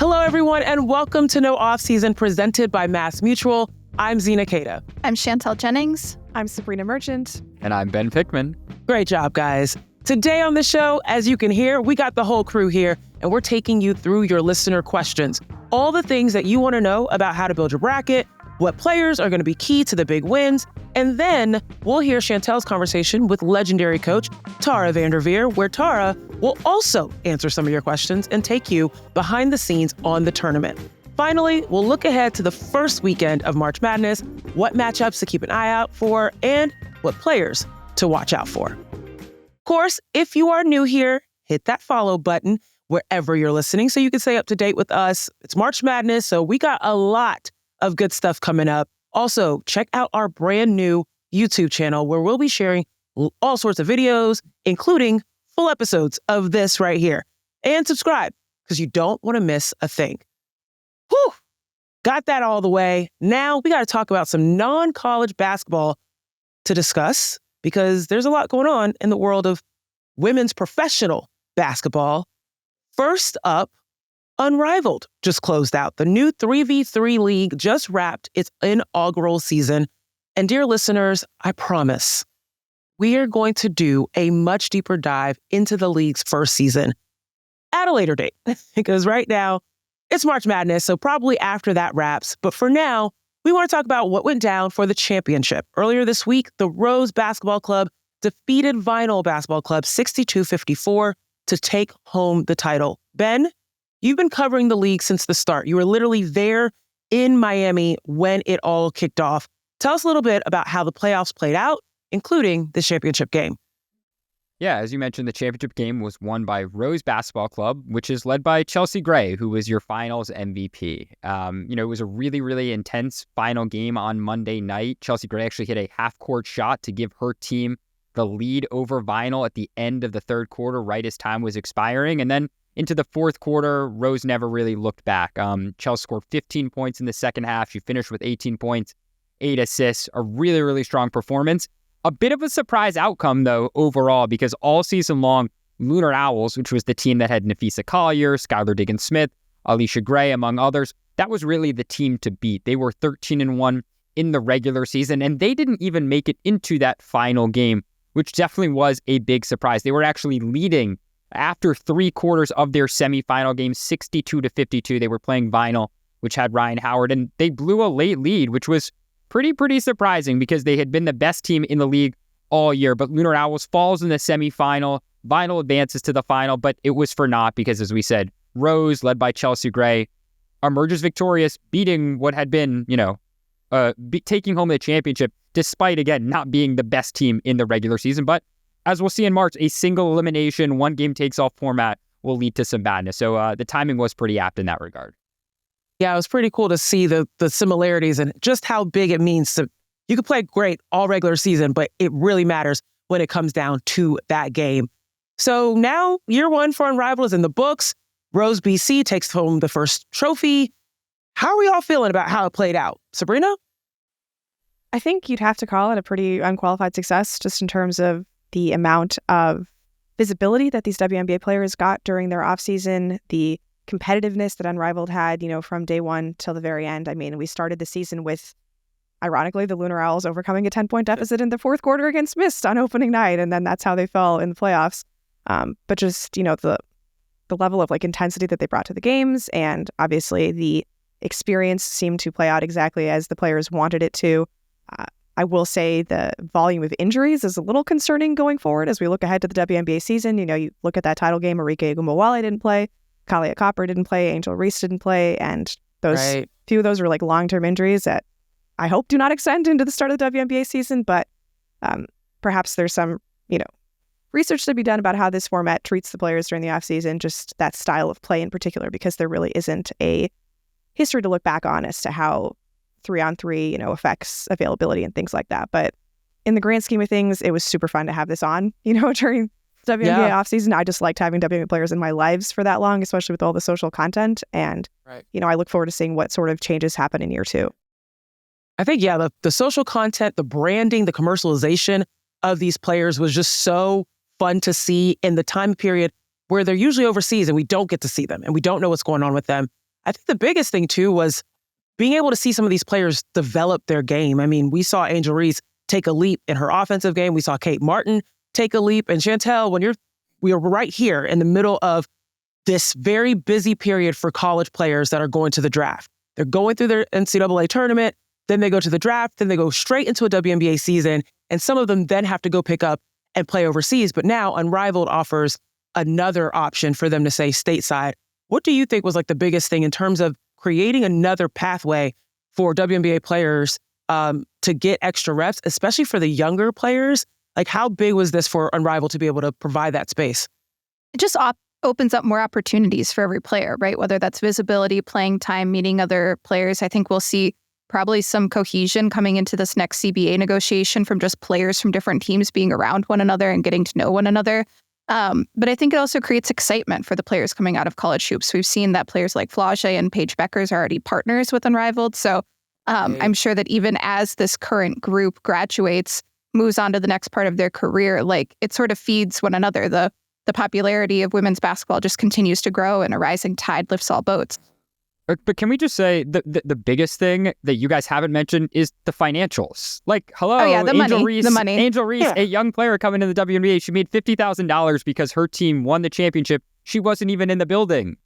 Hello, everyone, and welcome to No Offseason presented by Mass Mutual. I'm Zena. I'm Chantel Jennings. I'm Sabreena Merchant. And I'm Ben Pickman. Great job, guys. Today on the show, as you can hear, we got the whole crew here, and we're taking you through your listener questions. All the things that you want to know about how to build your bracket, what players are going to be key to the big wins, and then we'll hear Chantel's conversation with legendary coach Tara VanDerveer, where Tara will also answer some of your questions and take you behind the scenes on the tournament. Finally, we'll look ahead to the first weekend of March Madness, what matchups to keep an eye out for, and what players to watch out for. Of course, if you are new here, hit that follow button wherever you're listening so you can stay up to date with us. It's March Madness, so we got a lot of good stuff coming up. Also, check out our brand new YouTube channel where we'll be sharing all sorts of videos, including full episodes of this right here. And subscribe, because you don't want to miss a thing. Whew! Got that all the way. Now we got to talk about some non-college basketball to discuss, because there's a lot going on in the world of women's professional basketball. First up, Unrivaled just closed out. The new 3v3 league just wrapped its inaugural season. And dear listeners, I promise, we are going to do a much deeper dive into the league's first season at a later date, because right now it's March Madness, so probably after that wraps. But for now, we want to talk about what went down for the championship. Earlier this week, the Rose Basketball Club defeated Vinyl Basketball Club 62-54 to take home the title. Ben, you've been covering the league since the start. You were literally there in Miami when it all kicked off. Tell us a little bit about how the playoffs played out, including the championship game. Yeah, as you mentioned, the championship game was won by Rose Basketball Club, which is led by Chelsea Gray, who was your finals MVP. It was a really, really intense final game on Monday night. Chelsea Gray actually hit a half-court shot to give her team the lead over Vinyl at the end of the third quarter, right as time was expiring. And then into the fourth quarter, Rose never really looked back. Chelsea scored 15 points in the second half. She finished with 18 points, 8 assists, a really, really strong performance. A bit of a surprise outcome, though, overall, because all season long, Lunar Owls, which was the team that had Nafisa Collier, Skylar Diggins-Smith, Alicia Gray, among others, that was really the team to beat. They were 13-1 in the regular season, and they didn't even make it into that final game, which definitely was a big surprise. They were actually leading after 3 quarters of their semifinal game, 62-52. They were playing Vinyl, which had Ryan Howard, and they blew a late lead, which was pretty surprising because they had been the best team in the league all year. But Lunar Owls falls in the semifinal. Vinyl advances to the final, but it was for naught because, as we said, Rose, led by Chelsea Gray, emerges victorious, beating what had been, taking home the championship, despite, again, not being the best team in the regular season. But as we'll see in March, a single elimination, one game takes all format will lead to some madness. So the timing was pretty apt in that regard. Yeah, it was pretty cool to see the similarities and just how big it means to, you could play great all regular season, but it really matters when it comes down to that game. So now year one for Unrivaled is in the books. Rose BC takes home the first trophy. How are we all feeling about how it played out? Sabreena? I think you'd have to call it a pretty unqualified success just in terms of the amount of visibility that these WNBA players got during their offseason, the competitiveness that Unrivaled had, from day one till the very end. I mean, we started the season with, ironically, the Lunar Owls overcoming a 10-point deficit in the fourth quarter against Mist on opening night, and then that's how they fell in the playoffs. But just, the level of intensity that they brought to the games, and obviously the experience seemed to play out exactly as the players wanted it to. I will say the volume of injuries is a little concerning going forward as we look ahead to the WNBA season. You look at that title game, Marika Ogunbowale didn't play, Kalia Copper didn't play, Angel Reese didn't play, and those few of those were long-term injuries that I hope do not extend into the start of the WNBA season, but perhaps there's some, research to be done about how this format treats the players during the offseason, just that style of play in particular, because there really isn't a history to look back on as to how 3-on-3, affects availability and things like that. But in the grand scheme of things, it was super fun to have this on, during WNBA offseason. I just liked having WNBA players in my lives for that long, especially with all the social content. And, I look forward to seeing what sort of changes happen in year 2. I think, the social content, the branding, the commercialization of these players was just so fun to see in the time period where they're usually overseas and we don't get to see them and we don't know what's going on with them. I think the biggest thing too was being able to see some of these players develop their game. I mean, we saw Angel Reese take a leap in her offensive game. We saw Kate Martin take a leap. And Chantel, we are right here in the middle of this very busy period for college players that are going to the draft. They're going through their NCAA tournament, then they go to the draft, then they go straight into a WNBA season, and some of them then have to go pick up and play overseas. But now Unrivaled offers another option for them to say stateside. What do you think was like the biggest thing in terms of creating another pathway for WNBA players to get extra reps, especially for the younger players? Like, how big was this for Unrivaled to be able to provide that space? It just opens up more opportunities for every player, right? Whether that's visibility, playing time, meeting other players. I think we'll see probably some cohesion coming into this next CBA negotiation from just players from different teams being around one another and getting to know one another. But I think it also creates excitement for the players coming out of college hoops. We've seen that players like Flage and Paige Beckers are already partners with Unrivaled. So I'm sure that even as this current group graduates, moves on to the next part of their career, like it sort of feeds one another. The popularity of women's basketball just continues to grow, and a rising tide lifts all boats. But can we just say the biggest thing that you guys haven't mentioned is the financials? Like, hello, Angel Reese, Yeah. a young player coming to the WNBA. She made $50,000 because her team won the championship. She wasn't even in the building.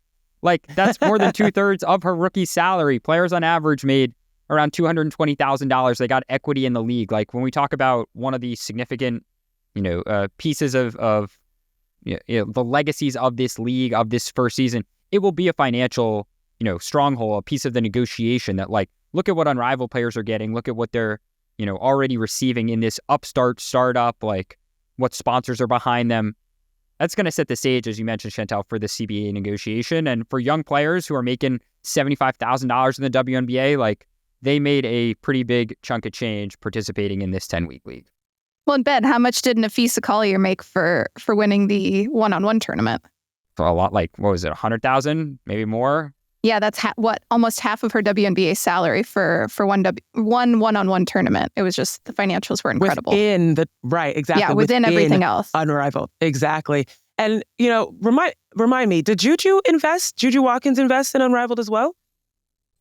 Like, that's more than 2/3 of her rookie salary. Players on average made around $220,000. They got equity in the league. Like, when we talk about one of the significant, pieces of the legacies of this league, of this first season, it will be a financial stronghold, a piece of the negotiation that, like, look at what Unrivaled players are getting. Look at what they're, already receiving in this startup, like what sponsors are behind them. That's going to set the stage, as you mentioned, Chantel, for the CBA negotiation. And for young players who are making $75,000 in the WNBA, like, they made a pretty big chunk of change participating in this 10-week league. Well, and Ben, how much did Nafisa Collier make for winning the one-on-one tournament? So a lot, like, what was it, 100,000, maybe more? Yeah, that's almost half of her WNBA salary for one-on-one tournament. It was just, the financials were incredible. Exactly. Yeah, within everything else. Unrivaled, exactly. And, remind me, did Juju Watkins invest in Unrivaled as well?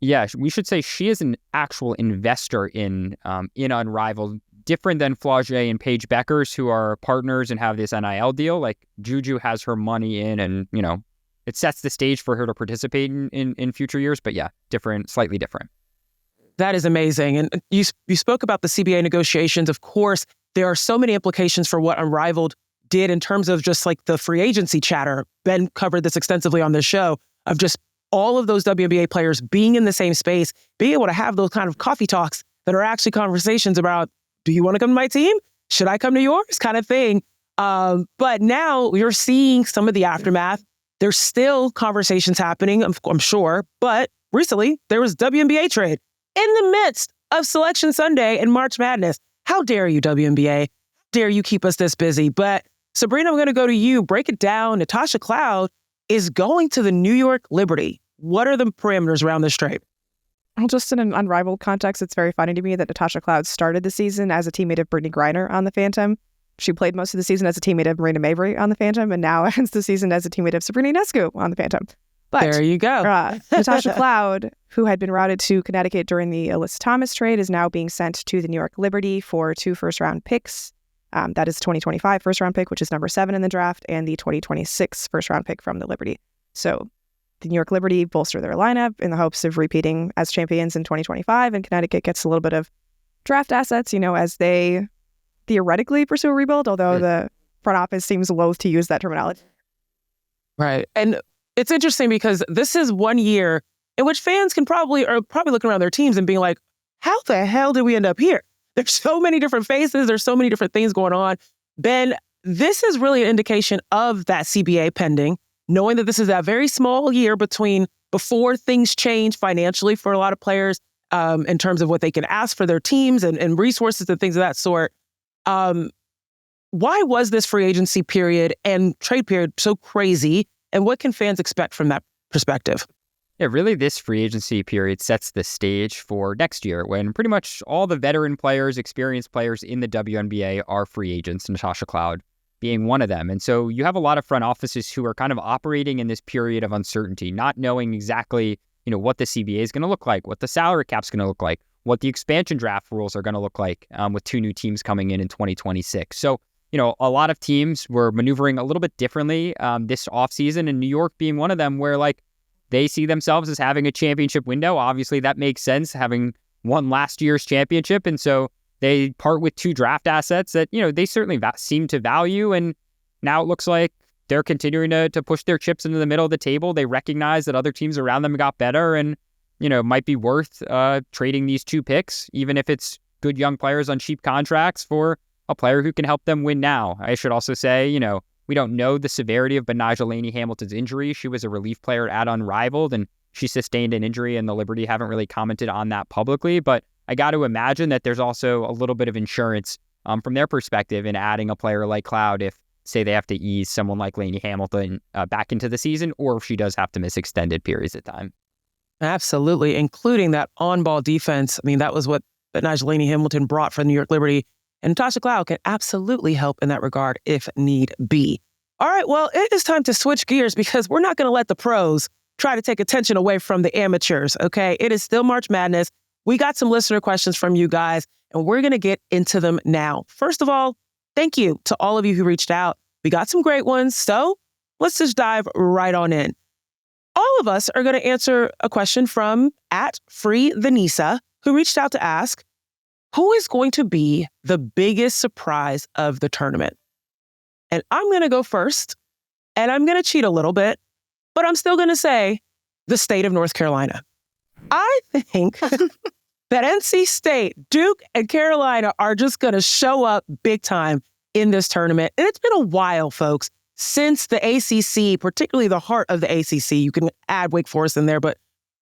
Yeah, we should say she is an actual investor in Unrivaled, different than Flage and Paige Beckers, who are partners and have this NIL deal. Like, Juju has her money in, and, it sets the stage for her to participate in future years. But yeah, slightly different. That is amazing. And you spoke about the CBA negotiations. Of course, there are so many implications for what Unrivaled did in terms of just like the free agency chatter. Ben covered this extensively on this show, of just all of those WNBA players being in the same space, being able to have those kind of coffee talks that are actually conversations about, do you want to come to my team? Should I come to yours? Kind of thing. But now you're seeing some of the aftermath. There's still conversations happening, I'm sure. But recently, there was WNBA trade in the midst of Selection Sunday and March Madness. How dare you, WNBA? How dare you keep us this busy? But Sabreena, I'm going to go to you. Break it down. Natasha Cloud is going to the New York Liberty. What are the parameters around this trade? Well, just in an Unrivaled context, it's very funny to me that Natasha Cloud started the season as a teammate of Brittany Griner on the Phantom. She played most of the season as a teammate of Marina Mabrey on the Phantom, and now ends the season as a teammate of Sabrina Ionescu on the Phantom. But there you go. Natasha Cloud, who had been routed to Connecticut during the Alyssa Thomas trade, is now being sent to the New York Liberty for 2 first-round picks. That is the 2025 first-round pick, which is number 7 in the draft, and the 2026 first-round pick from the Liberty. So the New York Liberty bolster their lineup in the hopes of repeating as champions in 2025, and Connecticut gets a little bit of draft assets, as they theoretically pursue a rebuild, although the front office seems loath to use that terminology. Right. And it's interesting because this is one year in which fans are probably looking around their teams and being like, how the hell did we end up here? There's so many different faces. There's so many different things going on. Ben, this is really an indication of that CBA pending, knowing that this is that very small year before things change financially for a lot of players in terms of what they can ask for their teams and resources and things of that sort. Why was this free agency period and trade period so crazy? And what can fans expect from that perspective? Yeah, really, this free agency period sets the stage for next year, when pretty much all the veteran players, experienced players in the WNBA are free agents, Natasha Cloud being one of them. And so you have a lot of front offices who are kind of operating in this period of uncertainty, not knowing exactly what the CBA is going to look like, what the salary cap is going to look like, what the expansion draft rules are going to look like with 2 new teams coming in 2026. So, a lot of teams were maneuvering a little bit differently this offseason, and New York being one of them where they see themselves as having a championship window. Obviously, that makes sense, having won last year's championship. And so they part with 2 draft assets that, they certainly seem to value. And now it looks like they're continuing to push their chips into the middle of the table. They recognize that other teams around them got better and, might be worth trading these 2 picks, even if it's good young players on cheap contracts for a player who can help them win now. I should also say, we don't know the severity of Betnijah Laney-Hamilton's injury. She was a relief player at Unrivaled, and she sustained an injury, and the Liberty haven't really commented on that publicly. But I got to imagine that there's also a little bit of insurance from their perspective in adding a player like Cloud if, say, they have to ease someone like Laney-Hamilton back into the season, or if she does have to miss extended periods of time. Absolutely, including that on-ball defense. I mean, that was what Betnijah Laney-Hamilton brought for the New York Liberty. And Natasha Cloud can absolutely help in that regard if need be. All right, well, it is time to switch gears because we're not going to let the pros try to take attention away from the amateurs, okay? It is still March Madness. We got some listener questions from you guys, and we're going to get into them now. First of all, thank you to all of you who reached out. We got some great ones, so let's just dive right on in. All of us are going to answer a question from @FreeTheNisa, who reached out to ask, who is going to be the biggest surprise of the tournament? And I'm going to go first, and I'm going to cheat a little bit, but I'm still going to say the state of North Carolina. I think that NC State, Duke, and Carolina are just going to show up big time in this tournament. And it's been a while, folks, since the ACC, particularly the heart of the ACC. You can add Wake Forest in there, but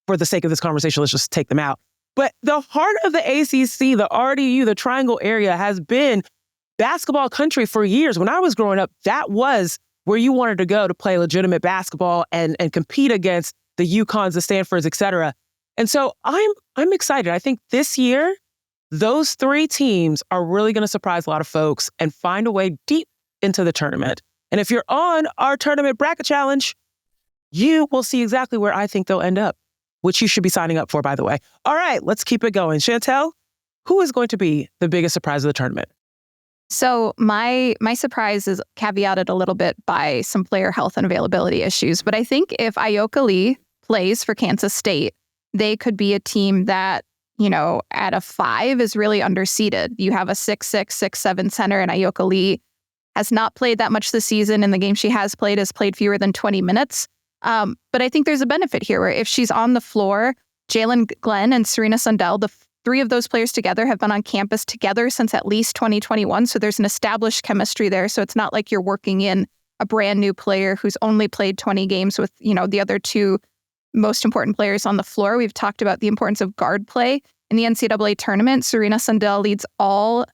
for the sake of this conversation, let's just take them out. But the heart of the ACC, the RDU, the Triangle area has been basketball country for years. When I was growing up, that was where you wanted to go to play legitimate basketball and compete against the UConns, the Stanfords, et cetera. And so I'm excited. I think this year, those 3 teams are really going to surprise a lot of folks and find a way deep into the tournament. And if you're on our tournament bracket challenge, you will see exactly where I think they'll end up, which you should be signing up for, by the way. All right, let's keep it going. Chantel, who is going to be the biggest surprise of the tournament? So my surprise is caveated a little bit by some player health and availability issues. But I think if Ayoka Lee plays for Kansas State, they could be a team that, at a 5 is really underseeded. You have a 6'6", 6'7" center, and Ayoka Lee has not played that much this season. In the game she has played fewer than 20 minutes. But I think there's a benefit here where if she's on the floor, Jalen Glenn and Serena Sundell, the 3 of those players together have been on campus together since at least 2021. So there's an established chemistry there. So it's not like you're working in a brand new player who's only played 20 games with, the other 2 most important players on the floor. We've talked about the importance of guard play in the NCAA tournament. Serena Sundell leads all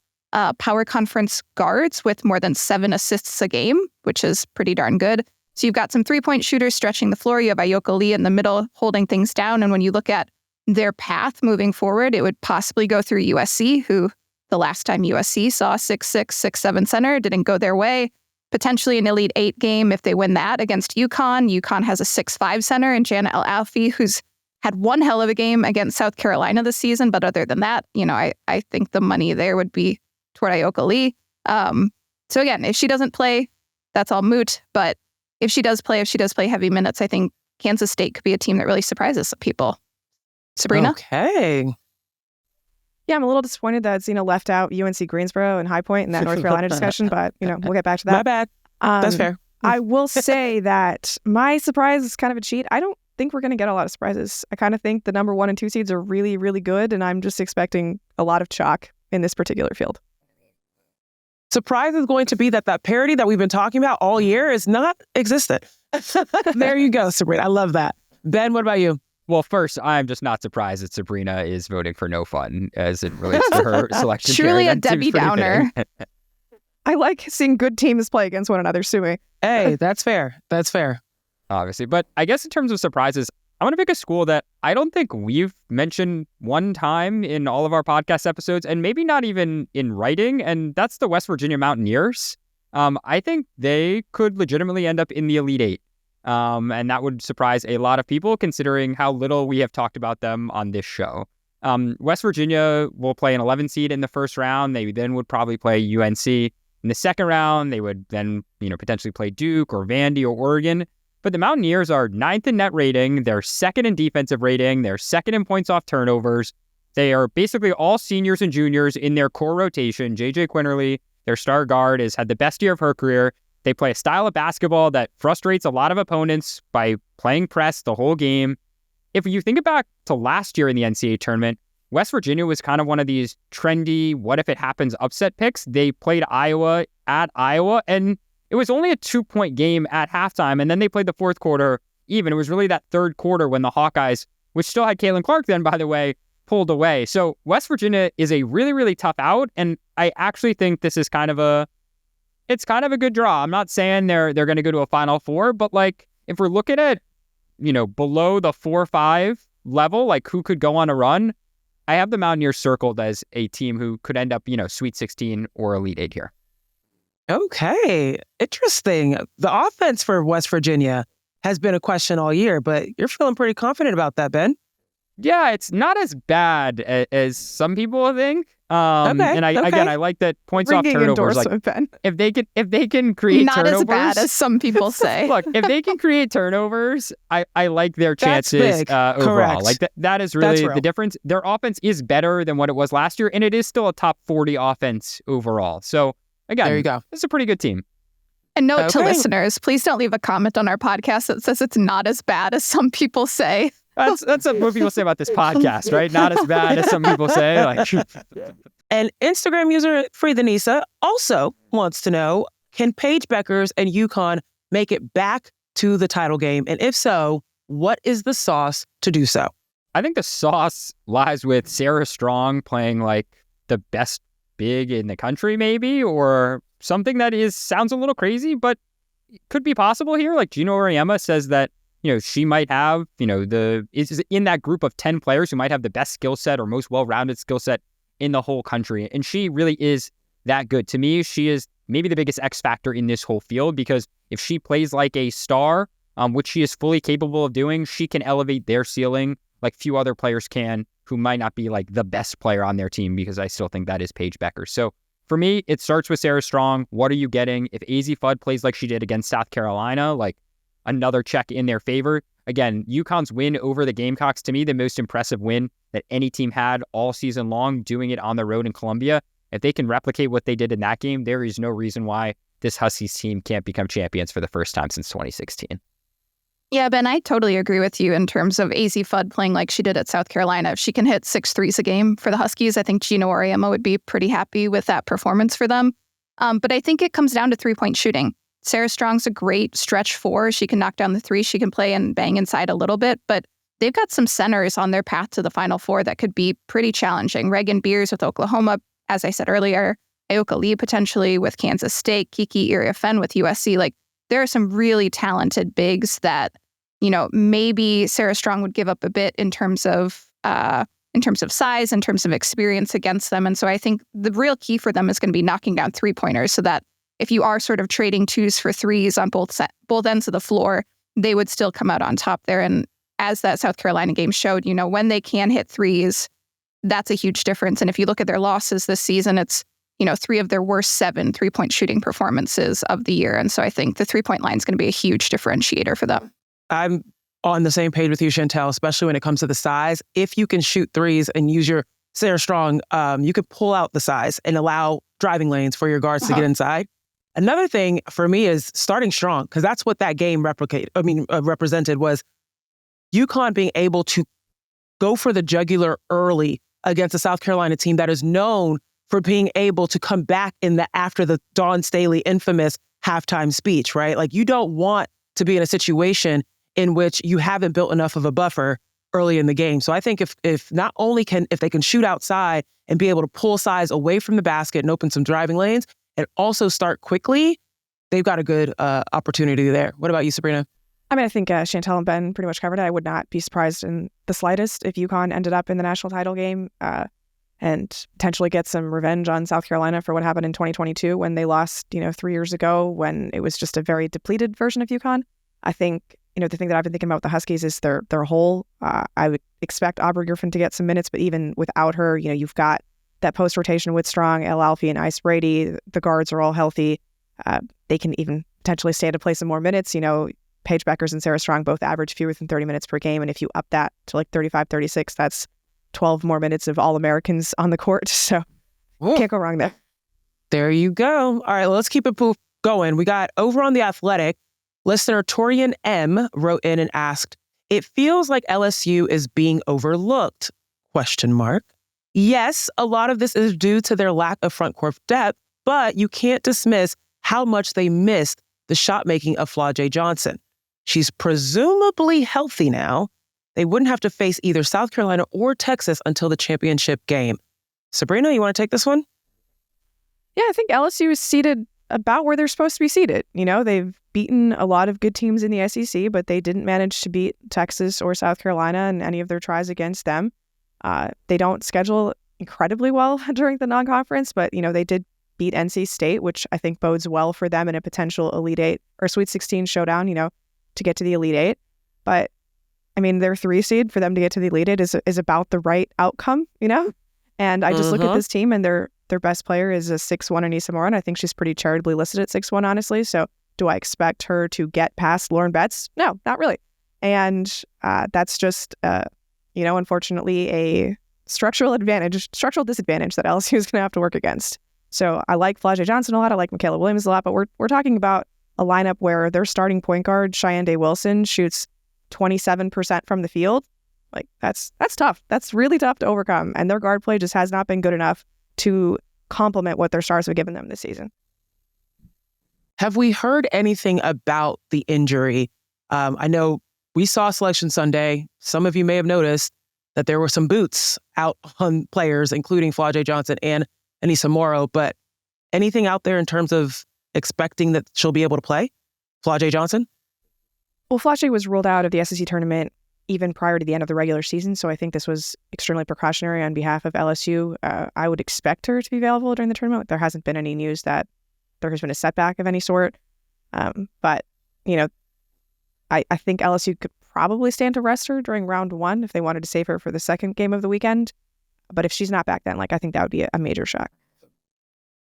power conference guards with more than 7 assists a game, which is pretty darn good. So you've got some 3-point shooters stretching the floor. You have Ayoka Lee in the middle holding things down. And when you look at their path moving forward, it would possibly go through USC, who the last time USC saw a 6'6", 6'7" center didn't go their way. Potentially an Elite 8 game if they win that against UConn. UConn has a 6'5" center in Jana El-Alfi, who's had one hell of a game against South Carolina this season. But other than that, I think the money there would be toward Ayoka Lee. So again, if she doesn't play, that's all moot. But if she does play heavy minutes, I think Kansas State could be a team that really surprises some people. Sabreena? Okay. Yeah, I'm a little disappointed that Zena left out UNC Greensboro and High Point in that North Carolina discussion, but, we'll get back to that. My bad. That's fair. I will say that my surprise is kind of a cheat. I don't think we're going to get a lot of surprises. I kind of think the number 1 and 2 seeds are really, really good, and I'm just expecting a lot of chalk in this particular field. Surprise is going to be that parity that we've been talking about all year is not existent. There you go, Sabreena. I love that. Ben, what about you? Well, first, I'm just not surprised that Sabreena is voting for no fun as it relates to her selection. Truly a Debbie Downer. I like seeing good teams play against one another, sue me. Hey, that's fair. That's fair. Obviously. But I guess in terms of surprises, I'm going to pick a school that I don't think we've mentioned one time in all of our podcast episodes, and maybe not even in writing, and that's the West Virginia Mountaineers. I think they could legitimately end up in the Elite 8. And that would surprise a lot of people considering how little we have talked about them on this show. West Virginia will play an 11 seed in the first round. They then would probably play UNC. In the second round, they would then, potentially play Duke or Vandy or Oregon. But the Mountaineers are 9th in net rating. They're 2nd in defensive rating. They're 2nd in points off turnovers. They are basically all seniors and juniors in their core rotation. JJ Quinterly, their star guard, has had the best year of her career. They play a style of basketball that frustrates a lot of opponents by playing press the whole game. If you think back to last year in the NCAA tournament, West Virginia was kind of one of these trendy, what if it happens upset picks. They played Iowa at Iowa, and it was only a 2-point game at halftime, and then they played the fourth quarter even. It was really that third quarter when the Hawkeyes, which still had Caitlin Clark then, by the way, pulled away. So West Virginia is a really, really tough out, and I actually think this is kind of a good draw. I'm not saying they're going to go to a Final Four, but if we're looking at, below the 4-5 level, who could go on a run, I have the Mountaineers circled as a team who could end up, Sweet 16 or Elite 8 here. Okay, interesting. The offense for West Virginia has been a question all year, but you're feeling pretty confident about that, Ben. Yeah, it's not as bad as some people think. Again, I like that points off turnovers. Ben. If they can create not turnovers, as bad as some people say. Look, if they can create turnovers, I like their chances overall. That is really the difference. Their offense is better than what it was last year, and it is still a top 40 offense overall. So again, there you go. This is a pretty good team. A note to listeners: please don't leave a comment on our podcast that says it's not as bad as some people say. That's what people say about this podcast, right? Not as bad as some people say. And Instagram user Freethanisa also wants to know, can Paige Bueckers and UConn make it back to the title game? And if so, what is the sauce to do so? I think the sauce lies with Sarah Strong playing the best big in the country, maybe, or something that sounds a little crazy, but could be possible here. Gino Auriemma says that she might have, is in that group of 10 players who might have the best skill set or most well-rounded skill set in the whole country. And she really is that good. To me, she is maybe the biggest X factor in this whole field, because if she plays like a star, which she is fully capable of doing, she can elevate their ceiling like few other players can who might not be the best player on their team, because I still think that is Paige Bueckers. So for me, it starts with Sarah Strong. What are you getting? If AZ Fudd plays like she did against South Carolina, another check in their favor. Again, UConn's win over the Gamecocks, to me, the most impressive win that any team had all season long, doing it on the road in Columbia. If they can replicate what they did in that game, there is no reason why this Huskies team can't become champions for the first time since 2016. Yeah, Ben, I totally agree with you in terms of AZ Fudd playing like she did at South Carolina. If she can hit 6 threes a game for the Huskies, I think Gino Auriemma would be pretty happy with that performance for them. But I think it comes down to 3-point shooting. Sarah Strong's a great stretch 4. She can knock down the 3. She can play and bang inside a little bit, but they've got some centers on their path to the Final Four that could be pretty challenging. Reagan Beers with Oklahoma, as I said earlier, Ayoka Lee potentially with Kansas State, Kiki Iriafen with USC. There are some really talented bigs that, maybe Sarah Strong would give up a bit in terms of size, in terms of experience against them. And so I think the real key for them is going to be knocking down 3-pointers, so that if you are sort of trading 2s for 3s on both ends of the floor, they would still come out on top there. And as that South Carolina game showed, when they can hit 3s, that's a huge difference. And if you look at their losses this season, it's, 3 of their worst 7 3-point shooting performances of the year. And so I think the 3-point line is going to be a huge differentiator for them. I'm on the same page with you, Chantel, especially when it comes to the size. If you can shoot 3s and use your Sarah Strong, you could pull out the size and allow driving lanes for your guards to get inside. Another thing for me is starting strong, because that's what that game represented, was UConn being able to go for the jugular early against a South Carolina team that is known for being able to come back after the Dawn Staley infamous halftime speech, right? You don't want to be in a situation in which you haven't built enough of a buffer early in the game. So I think if they can shoot outside and be able to pull size away from the basket and open some driving lanes, and also start quickly, they've got a good opportunity there. What about you, Sabreena? I think Chantel and Ben pretty much covered it. I would not be surprised in the slightest if UConn ended up in the national title game and potentially get some revenge on South Carolina for what happened in 2022 when they lost, 3 years ago, when it was just a very depleted version of UConn. I think, the thing that I've been thinking about with the Huskies is their whole. I would expect Aubrey Griffin to get some minutes, but even without her, you've got that post rotation with Strong, El Alfie, and Ice Brady. The guards are all healthy. They can even potentially stand to play some more minutes. Paige Beckers and Sarah Strong both average fewer than 30 minutes per game. And if you up that to like 35, 36, that's 12 more minutes of All-Americans on the court. So can't go wrong there. There you go. All right, let's keep it going. We got over on The Athletic, listener Torian M wrote in and asked, "It feels like LSU is being overlooked? ? Yes, a lot of this is due to their lack of front court depth, but you can't dismiss how much they missed the shot making of Flau'jae Johnson. She's presumably healthy now. They wouldn't have to face either South Carolina or Texas until the championship game." Sabreena, you want to take this one? Yeah, I think LSU is seated about where they're supposed to be seated. They've beaten a lot of good teams in the SEC, but they didn't manage to beat Texas or South Carolina in any of their tries against them. They don't schedule incredibly well during the non-conference, but, they did beat NC State, which I think bodes well for them in a potential Elite Eight or Sweet 16 showdown, to get to the Elite Eight. But, their 3 seed for them to get to the Elite Eight is about the right outcome, And I just look at this team, and their best player is a 6'1" Anissa Moore, and I think she's pretty charitably listed at 6'1", honestly. So do I expect her to get past Lauren Betts? No, not really. And that's just, unfortunately, a structural disadvantage that LSU is going to have to work against. So I like Flau'jae Johnson a lot. I like Michaela Williams a lot, but we're talking about a lineup where their starting point guard, Cheyenne Day-Wilson, shoots 27% from the field. Like, that's tough. That's really tough to overcome. And their guard play just has not been good enough to complement what their stars have given them this season. Have we heard anything about the injury? I know we saw Selection Sunday. Some of you may have noticed that there were some boots out on players, including Flau'jae Johnson and Anissa Moore. But anything out there in terms of expecting that she'll be able to play? Flau'jae Johnson? Well, Flau'jae was ruled out of the SEC tournament even prior to the end of the regular season, so I think this was extremely precautionary on behalf of LSU. I would expect her to be available during the tournament. There hasn't been any news that there has been a setback of any sort. But, I think LSU could probably stand to rest her during round 1 if they wanted to save her for the second game of the weekend. But if she's not back then, I think that would be a major shock.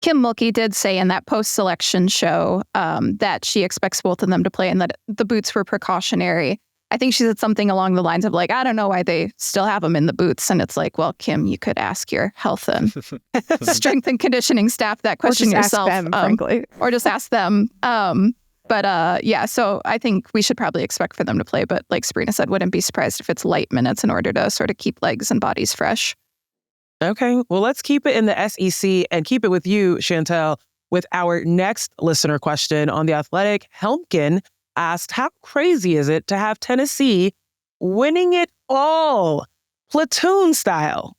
Kim Mulkey did say in that post-selection show that she expects both of them to play and that the boots were precautionary. I think she said something along the lines of I don't know why they still have them in the boots. And it's well, Kim, you could ask your health and strength and conditioning staff that question yourself. Ask them, frankly. Or just ask them. Yeah, so I think we should probably expect for them to play. But like Sabreena said, wouldn't be surprised if it's light minutes in order to sort of keep legs and bodies fresh. Okay, well, let's keep it in the SEC and keep it with you, Chantel, with our next listener question on The Athletic. Helmkin asked, how crazy is it to have Tennessee winning it all, platoon style?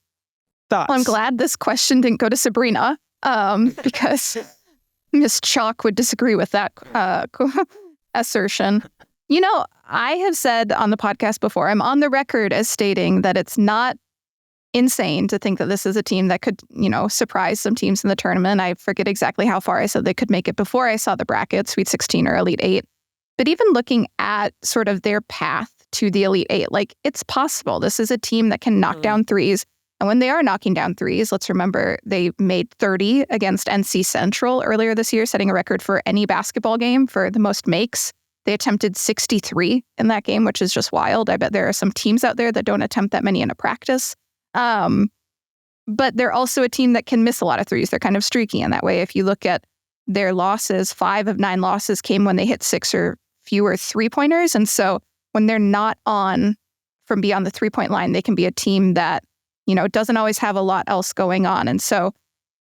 Thoughts? Well, I'm glad this question didn't go to Sabreena because Miss Chalk would disagree with that assertion. I have said on the podcast before, I'm on the record as stating that it's not insane to think that this is a team that could, surprise some teams in the tournament. I forget exactly how far I said they could make it before I saw the bracket, Sweet 16 or Elite 8. But even looking at sort of their path to the Elite 8, it's possible. This is a team that can knock down threes. And when they are knocking down threes, let's remember they made 30 against NC Central earlier this year, setting a record for any basketball game for the most makes. They attempted 63 in that game, which is just wild. I bet there are some teams out there that don't attempt that many in a practice. But they're also a team that can miss a lot of threes. They're kind of streaky in that way. If you look at their losses, 5 of 9 losses came when they hit 6 or fewer 3-pointers. And so when they're not on from beyond the 3-point line, they can be a team that, doesn't always have a lot else going on. And so,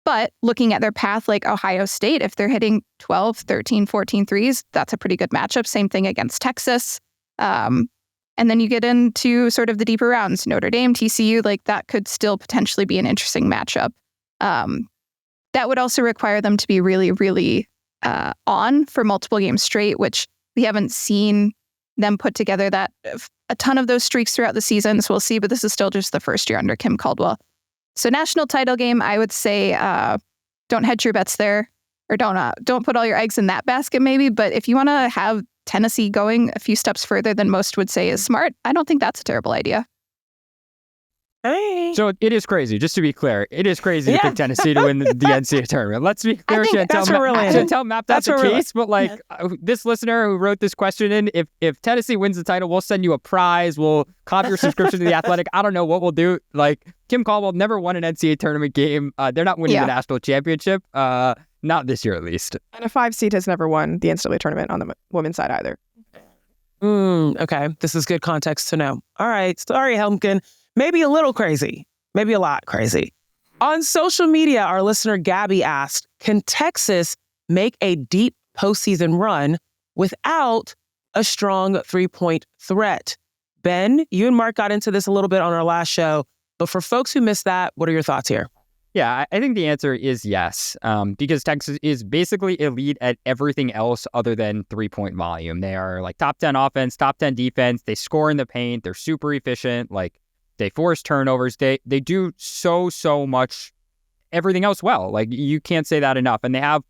but looking at their path like Ohio State, if they're hitting 12, 13, 14 threes, that's a pretty good matchup. Same thing against Texas. And then you get into sort of the deeper rounds, Notre Dame, TCU, that could still potentially be an interesting matchup. That would also require them to be really, really on for multiple games straight, which we haven't seen them put together that a ton of those streaks throughout the season. So we'll see, but this is still just the first year under Kim Caldwell. So national title game, I would say don't hedge your bets there, or don't put all your eggs in that basket maybe. But if you want to have Tennessee going a few steps further than most would say is smart. I don't think that's a terrible idea. Hey. So it is crazy, just to be clear. It is crazy to pick Tennessee to win the NCAA tournament. Let's be clear, Chantel mapped out the case, but this listener who wrote this question in, if Tennessee wins the title, we'll send you a prize. We'll comp your subscription to The Athletic. I don't know what we'll do. Like, Kim Caldwell never won an NCAA tournament game. They're not winning the national championship. Not this year, at least. And a 5 seed has never won the NCAA tournament on the women's side either. Okay, this is good context to know. All right, sorry, Helmkin. Maybe a little crazy, maybe a lot crazy. On social media, our listener Gabby asked, can Texas make a deep postseason run without a strong three-point threat? Ben, you and Mark got into this a little bit on our last show, but for folks who missed that, what are your thoughts here? Yeah, I think the answer is yes, because Texas is basically elite at everything else other than three-point volume. They are like top 10 offense, top 10 defense. They score in the paint. They're super efficient. Like, they force turnovers. They do so much everything else well. Like, you can't say that enough. And they have,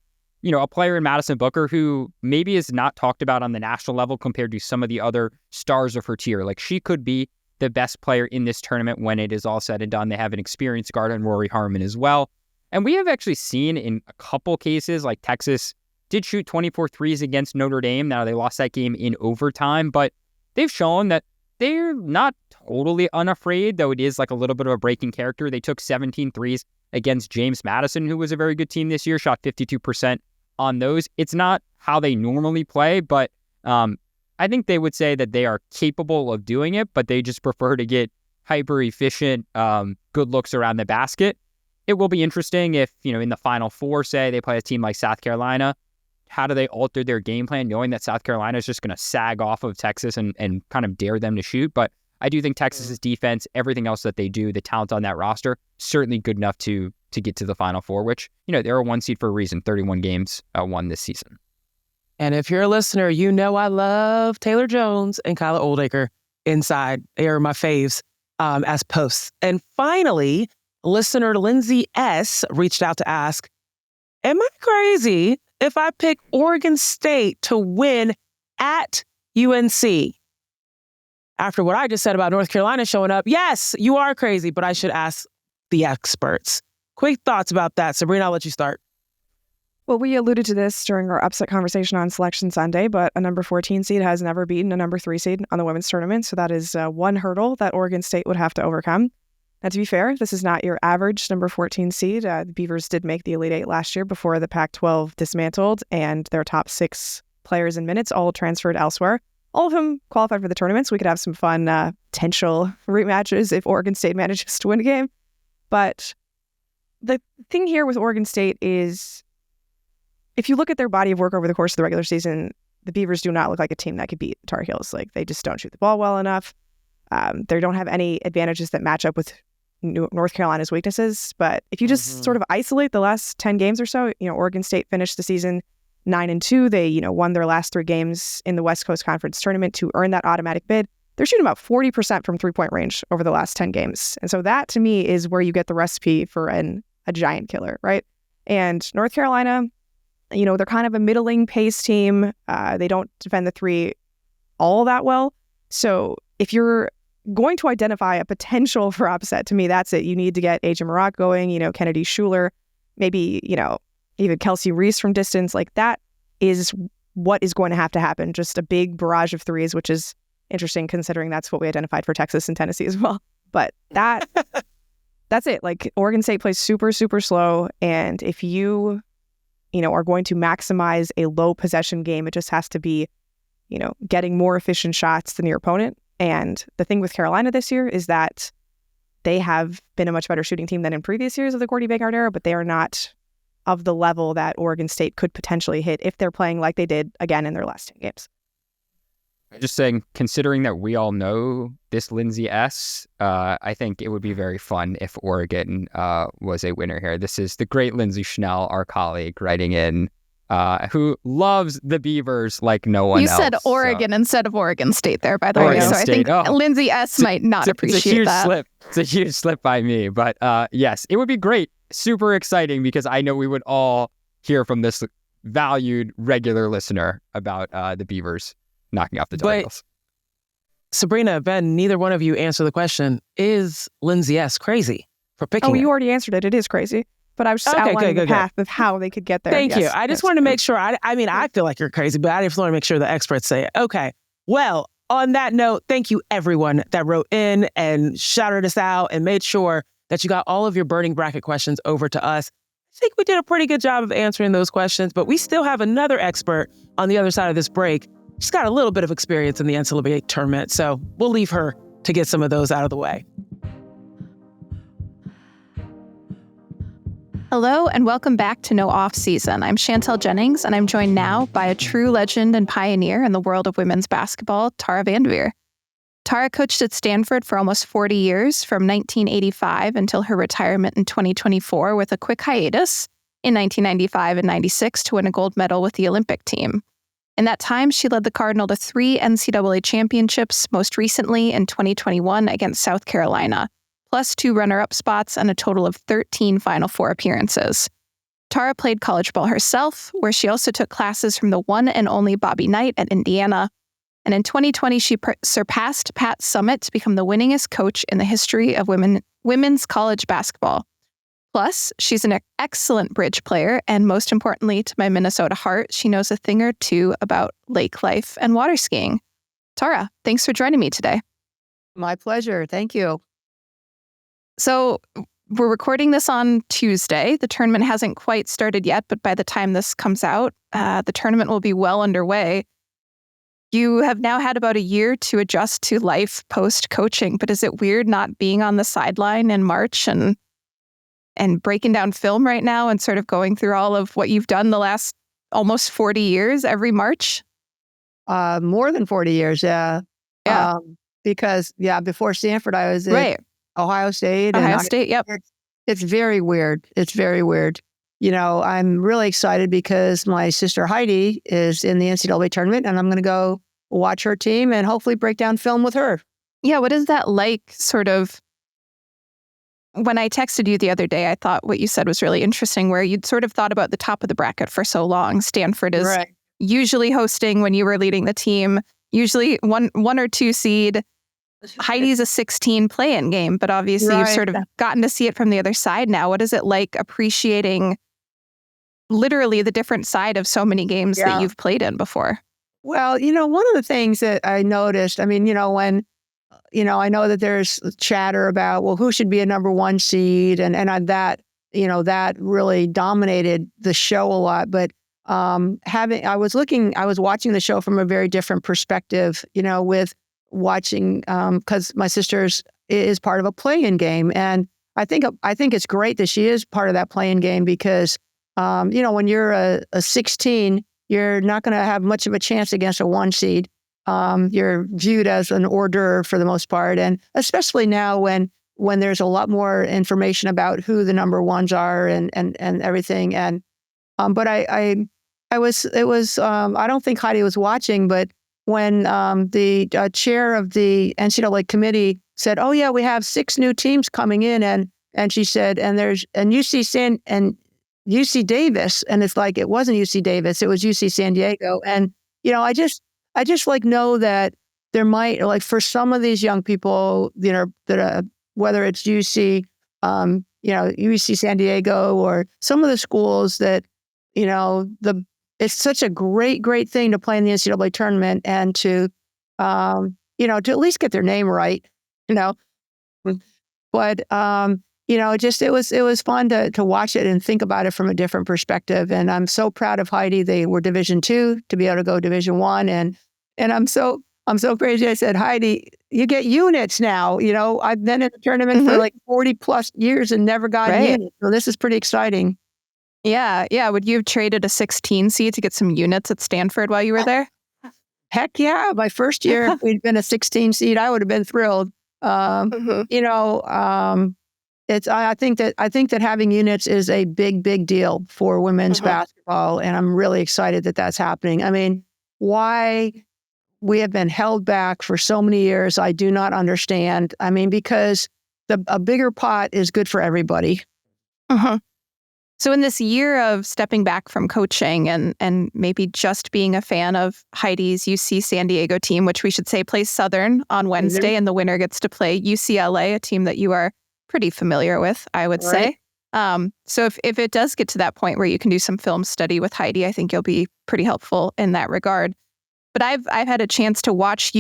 a player in Madison Booker who maybe is not talked about on the national level compared to some of the other stars of her tier. Like, she could be the best player in this tournament when it is all said and done. They have an experienced guard in Rory Harmon as well. And we have actually seen in a couple cases, like Texas did shoot 24 threes against Notre Dame. Now, they lost that game in overtime, but they've shown that they're not totally unafraid, though it is like a little bit of a breaking character. They took 17 threes against James Madison, who was a very good team this year, shot 52% on those. It's not how they normally play, but I think they would say that they are capable of doing it, but they just prefer to get hyper efficient, good looks around the basket. It will be interesting if, in the Final Four, say, they play a team like South Carolina. How do they alter their game plan, knowing that South Carolina is just going to sag off of Texas and kind of dare them to shoot? But I do think Texas's defense, everything else that they do, the talent on that roster, certainly good enough to get to the Final Four, which, they're a 1 seed for a reason, 31 games won this season. And if you're a listener, I love Taylor Jones and Kyla Oldacre inside. They are my faves as posts. And finally, listener Lindsay S. reached out to ask, am I crazy if I pick Oregon State to win at UNC? After what I just said about North Carolina showing up, yes, you are crazy, but I should ask the experts. Quick thoughts about that. Sabreena, I'll let you start. Well, we alluded to this during our upset conversation on Selection Sunday, but a number 14 seed has never beaten a number 3 seed on the women's tournament. So that is one hurdle that Oregon State would have to overcome. Now, to be fair, this is not your average number 14 seed. The Beavers did make the Elite Eight last year before the Pac-12 dismantled, and their top 6 players in minutes all transferred elsewhere. All of them qualified for the tournament, so we could have some fun potential rematches if Oregon State manages to win a game. But the thing here with Oregon State is, if you look at their body of work over the course of the regular season, the Beavers do not look like a team that could beat Tar Heels. Like, they just don't shoot the ball well enough. They don't have any advantages that match up with North Carolina's weaknesses. But if you just sort of isolate the last 10 games or so, Oregon State finished the season 9-2. They, won their last 3 games in the West Coast Conference tournament to earn that automatic bid. They're shooting about 40% from three-point range over the last 10 games. And so that, to me, is where you get the recipe for a giant killer, right? And North Carolina, they're kind of a middling pace team. They don't defend the 3 all that well. So if you're going to identify a potential for upset, to me, that's it. You need to get Aja Maroc going, Kennedy Schuler, maybe, even Kelsey Reese from distance. Like, that is what is going to happen. Just a big barrage of threes, which is interesting considering that's what we identified for Texas and Tennessee as well. But that's it. Like, Oregon State plays super, super slow. And if you are going to maximize a low possession game, it just has to be, getting more efficient shots than your opponent. And the thing with Carolina this year is that they have been a much better shooting team than in previous years of the Gordy Begard era, but they are not of the level that Oregon State could potentially hit if they're playing like they did again in their last 10 games. Just saying, considering that we all know this Lindsay S., I think it would be very fun if Oregon was a winner here. This is the great Lindsay Schnell, our colleague, writing in, who loves the Beavers like no one else. You said Oregon instead of Oregon State there, by the way. So State. I think Lindsay S. might not appreciate it's a huge that. Slip. It's a huge slip by me. But yes, it would be great. Super exciting, because I know we would all hear from this valued regular listener about the Beavers knocking off the But- titles. Sabreena, Ben, neither one of you answer the question. Is Lindsay S. crazy for picking Oh, her? you already answered it. It is crazy. But I was just Okay, outlining good. the path of how they could get there. Thank you. Yes, I just yes. wanted to make sure. I mean, I feel like you're crazy, but I just want to make sure the experts say it. Okay. Well, on that note, thank you everyone that wrote in and shouted us out and made sure that you got all of your burning bracket questions over to us. I think we did a pretty good job of answering those questions, but we still have another expert on the other side of this break. She's got a little bit of experience in the NCAA tournament, so we'll leave her to get some of those out of the way. Hello and welcome back to No Off Season. I'm Chantel Jennings, and I'm joined now by a true legend and pioneer in the world of women's basketball, Tara VanDerveer. Tara coached at Stanford for almost 40 years, from 1985 until her retirement in 2024, with a quick hiatus in 1995 and 96 to win a gold medal with the Olympic team. In that time, she led the Cardinal to 3 NCAA championships, most recently in 2021 against South Carolina, plus 2 runner-up spots and a total of 13 Final Four appearances. Tara played college ball herself, where she also took classes from the one and only Bobby Knight at Indiana. And in 2020, she surpassed Pat Summitt to become the winningest coach in the history of women's college basketball. Plus, she's an excellent bridge player, and most importantly, to my Minnesota heart, she knows a thing or two about lake life and water skiing. Tara, thanks for joining me today. My pleasure. Thank you. So we're recording this on Tuesday. The tournament hasn't quite started yet, but by the time this comes out, the tournament will be well underway. You have now had about a year to adjust to life post-coaching, but is it weird not being on the sideline in March and breaking down film right now and sort of going through all of what you've done the last almost 40 years every March? More than 40 years, yeah. Yeah. Because, before Stanford, I was at Right. Ohio State. Ohio State, yep. It's very weird. It's very weird. You know, I'm really excited because my sister Heidi is in the NCAA tournament, and I'm going to go watch her team and hopefully break down film with her. Yeah, what is that like, sort of? When I texted you the other day, I thought what you said was really interesting, where you'd sort of thought about the top of the bracket for so long. Stanford is Right. usually hosting when you were leading the team, usually one or 2 seed. Heidi's a 16 play-in game, but obviously you've Right. sort of gotten to see it from the other side now. What is it like appreciating literally the different side of so many games that Yeah. you've played in before? Well, you know, one of the things that I noticed, I mean, you know, when, you know, I know that there's chatter about, well, who should be a number 1 seed, and that, you know, that really dominated the show a lot. But I was watching the show from a very different perspective, you know, with watching, because my sister's is part of a play-in game. And I think it's great that she is part of that play-in game because, you know, when you're a 16, you're not going to have much of a chance against a 1 seed. You're viewed as an hors d'oeuvre for the most part. And especially now when there's a lot more information about who the number 1s are and everything. And, but I don't think Heidi was watching, but when the chair of the NCAA committee said, "Oh yeah, we have 6 new teams coming in," and she said, and UC Davis, and it's like it wasn't UC Davis, it was UC San Diego, and you know, I just like know that there might, like, for some of these young people, you know, that whether it's UC, you know, UC San Diego or some of the schools that, you know, it's such a great thing to play in the NCAA tournament and to, you know, to at least get their name right, you know. But, you know, it was fun to watch it and think about it from a different perspective. And I'm so proud of Heidi. They were Division II to be able to go Division I. And I'm so crazy. I said, Heidi, you get units now. You know, I've been in the tournament for like 40 plus years and never got units. So this is pretty exciting. Yeah. Would you have traded a 16 seed to get some units at Stanford while you were there? Heck yeah. My first year, if we'd been a 16 seed, I would have been thrilled. You know, I think that having units is a big deal for women's basketball. And I'm really excited that that's happening. I mean, why we have been held back for so many years, I do not understand. I mean, because a bigger pot is good for everybody. So in this year of stepping back from coaching and maybe just being a fan of Heidi's UC San Diego team, which we should say plays Southern on Wednesday, and the winner gets to play UCLA, a team that you are pretty familiar with, I would say. So if it does get to that point where you can do some film study with Heidi, I think you'll be pretty helpful in that regard. But I've had a chance to watch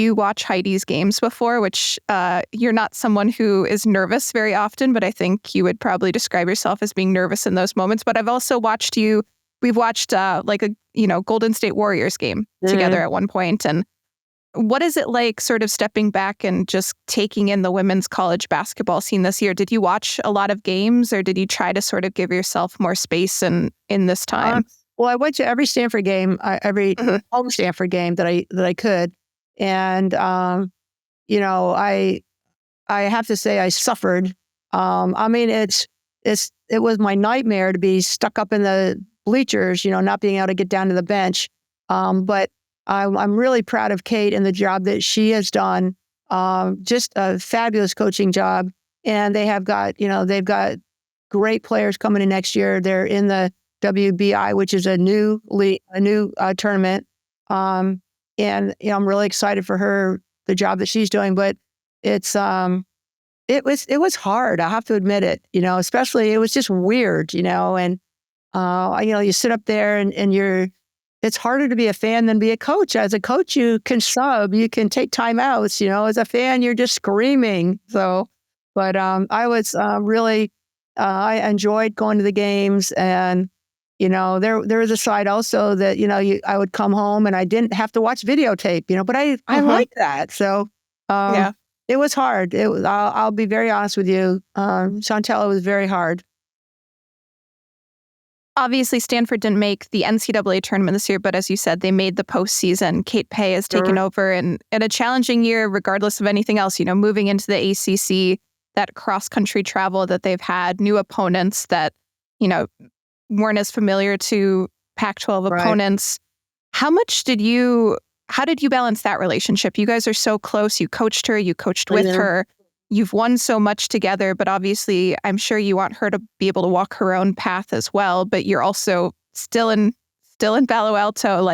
Heidi's games before, which you're not someone who is nervous very often, but I think you would probably describe yourself as being nervous in those moments. But I've also watched you. We've watched like a Golden State Warriors game together at one point. And what is it like sort of stepping back and just taking in the women's college basketball scene this year? Did you watch a lot of games, or did you try to sort of give yourself more space in this time? Well, I went to every Stanford game, every home Stanford game that I could, and I have to say I suffered. I mean, it was my nightmare to be stuck up in the bleachers, not being able to get down to the bench. But I'm really proud of Kate and the job that she has done. Just a fabulous coaching job, and they've got great players coming in next year. They're in the WBI, which is a new tournament. And I'm really excited for her, the job that she's doing. But it was hard. I have to admit it. Especially it was just weird. And you sit up there and it's harder to be a fan than be a coach. As a coach, you can sub, you can take timeouts. As a fan, you're just screaming. So, but I was really I enjoyed going to the games. And there was a side also that, I would come home and I didn't have to watch videotape, but I like that. So, it was hard. I'll be very honest with you. Chantel, it was very hard. Obviously, Stanford didn't make the NCAA tournament this year, but as you said, they made the postseason. Kate Pay has taken over in a challenging year, regardless of anything else, moving into the ACC, that cross-country travel that they've had, new opponents that, weren't as familiar to Pac-12 opponents. How did you balance that relationship? You guys are so close. You coached her, you coached with her. You've won so much together, but obviously I'm sure you want her to be able to walk her own path as well, but you're also still in Palo Alto,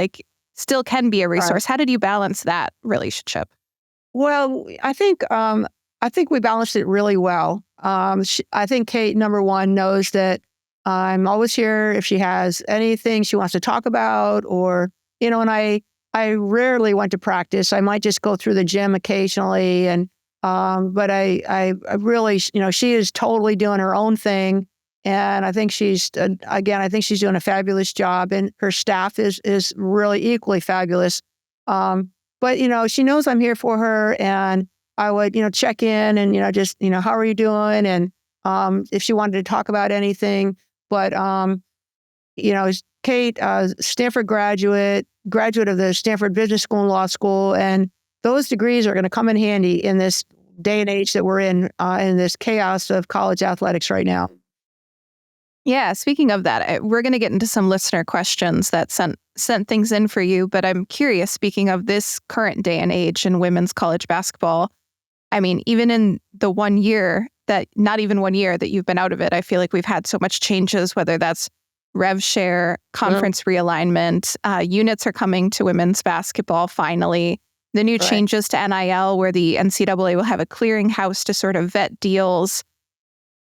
still can be a resource. How did you balance that relationship? Well, I think we balanced it really well. I think Kate, number one, knows that I'm always here if she has anything she wants to talk about, or, and I rarely went to practice. I might just go through the gym occasionally. And, but I really, she is totally doing her own thing. And I think she's doing a fabulous job, and her staff is really equally fabulous. But, she knows I'm here for her, and I would, check in and, just, how are you doing? And, if she wanted to talk about anything. But, Kate, Stanford graduate of the Stanford Business School and Law School, and those degrees are going to come in handy in this day and age that we're in this chaos of college athletics right now. Yeah, speaking of that, we're going to get into some listener questions that sent things in for you, but I'm curious, speaking of this current day and age in women's college basketball, I mean, even in the not even 1 year that you've been out of it, I feel like we've had so much changes, whether that's rev share, conference realignment, units are coming to women's basketball finally, the new changes to NIL where the NCAA will have a clearinghouse to sort of vet deals,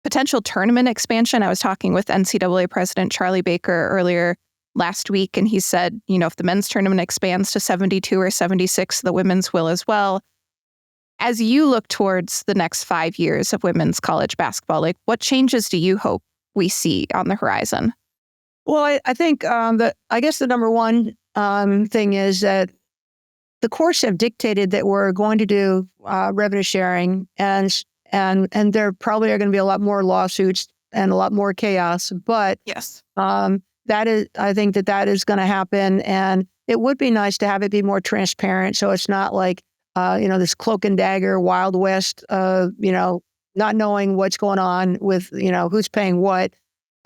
potential tournament expansion. I was talking with NCAA President Charlie Baker earlier last week, and he said, if the men's tournament expands to 72 or 76, the women's will as well. As you look towards the next 5 years of women's college basketball, what changes do you hope we see on the horizon? Well, I think I guess the number one thing is that the courts have dictated that we're going to do revenue sharing, and there probably are going to be a lot more lawsuits and a lot more chaos. But yes, I think that is going to happen, and it would be nice to have it be more transparent, so it's not like this cloak and dagger, Wild West, not knowing what's going on with, who's paying what.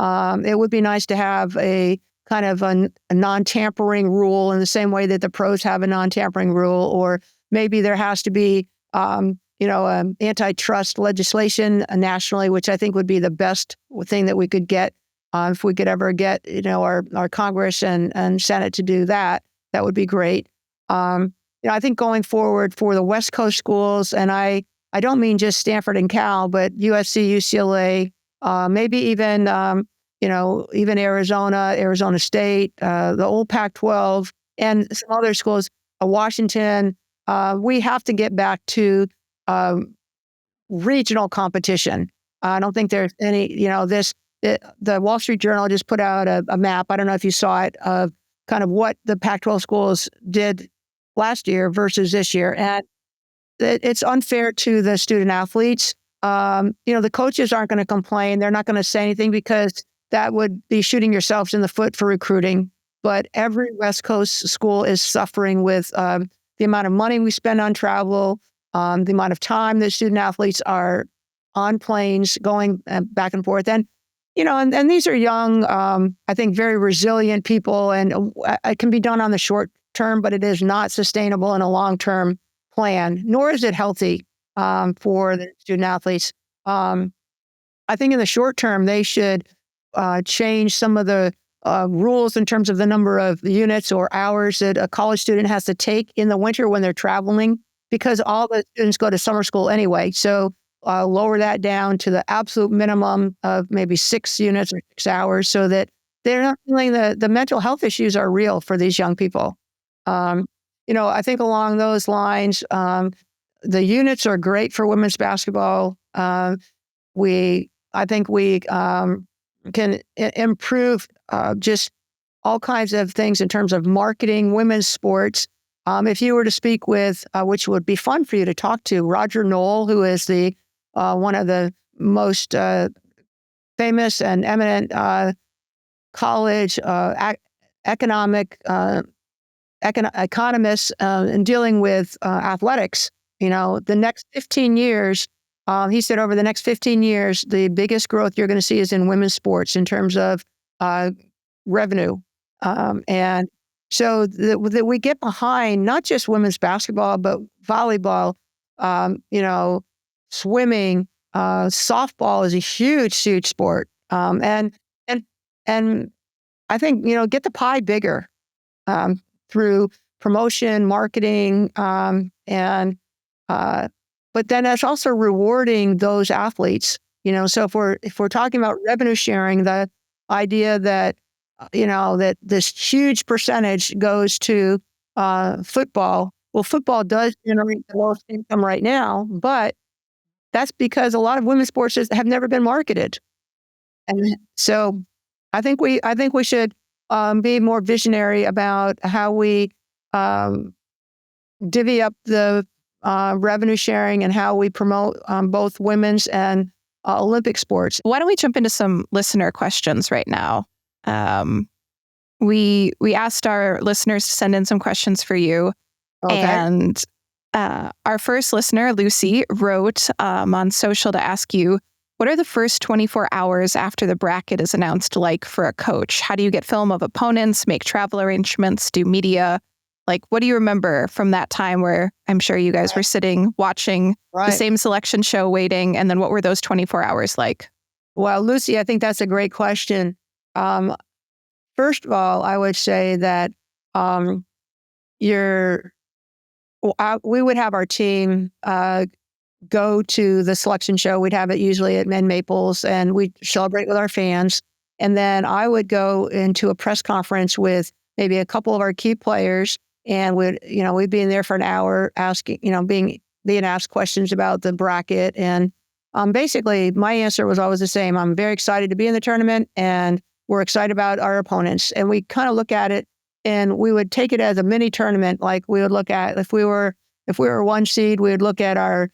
It would be nice to have a kind of a non-tampering rule in the same way that the pros have a non-tampering rule, or maybe there has to be, antitrust legislation nationally, which I think would be the best thing that we could get. If we could ever get, our Congress and Senate to do that, that would be great. I think going forward for the West Coast schools, and I don't mean just Stanford and Cal, but USC, UCLA, maybe even, even Arizona State, the old Pac-12, and some other schools, Washington. We have to get back to regional competition. I don't think there's any, the Wall Street Journal just put out a map. I don't know if you saw it, of kind of what the Pac-12 schools did last year versus this year. And it's unfair to the student athletes. The coaches aren't going to complain. They're not going to say anything because that would be shooting yourselves in the foot for recruiting. But every West Coast school is suffering with the amount of money we spend on travel, the amount of time that student athletes are on planes going back and forth. And these are young, I think, very resilient people, and it can be done on the short term, but it is not sustainable in a long-term plan, nor is it healthy for the student athletes. I think in the short term, they should change some of the rules in terms of the number of units or hours that a college student has to take in the winter when they're traveling, because all the students go to summer school anyway. So lower that down to the absolute minimum of maybe 6 units or 6 hours, so that they're not feeling the mental health issues are real for these young people. I think along those lines, the units are great for women's basketball. I think we can improve just all kinds of things in terms of marketing women's sports. If you were to speak with, which would be fun for you to talk to, Roger Knoll, who is the one of the most famous and eminent college economists in dealing with athletics. The next 15 years, he said over the next 15 years, the biggest growth you're going to see is in women's sports in terms of revenue. And so that we get behind not just women's basketball, but volleyball, swimming, softball is a huge sport. And I think, get the pie bigger through promotion, marketing, but then it's also rewarding those athletes. So if we're talking about revenue sharing, the idea that that this huge percentage goes to football. Well, football does generate the most income right now, but that's because a lot of women's sports have never been marketed. And so I think we should be more visionary about how we divvy up the revenue sharing and how we promote both women's and Olympic sports. Why don't we jump into some listener questions right now? We asked our listeners to send in some questions for you. Okay. And our first listener, Lucy, wrote on social to ask you, what are the first 24 hours after the bracket is announced like for a coach? How do you get film of opponents, make travel arrangements, do media? Like, what do you remember from that time where I'm sure you guys were sitting, watching the same selection show, waiting, and then what were those 24 hours like? Well, Lucy, I think that's a great question. First of all, I would say that we would have our team go to the selection show. We'd have it usually at Men Maples, and we'd celebrate with our fans. And then I would go into a press conference with maybe a couple of our key players, and we'd be in there for an hour asking, being asked questions about the bracket. And basically, my answer was always the same. I'm very excited to be in the tournament, and we're excited about our opponents. And we kind of look at it, and we would take it as a mini tournament. Like we would look at if we were 1 seed, we would look at our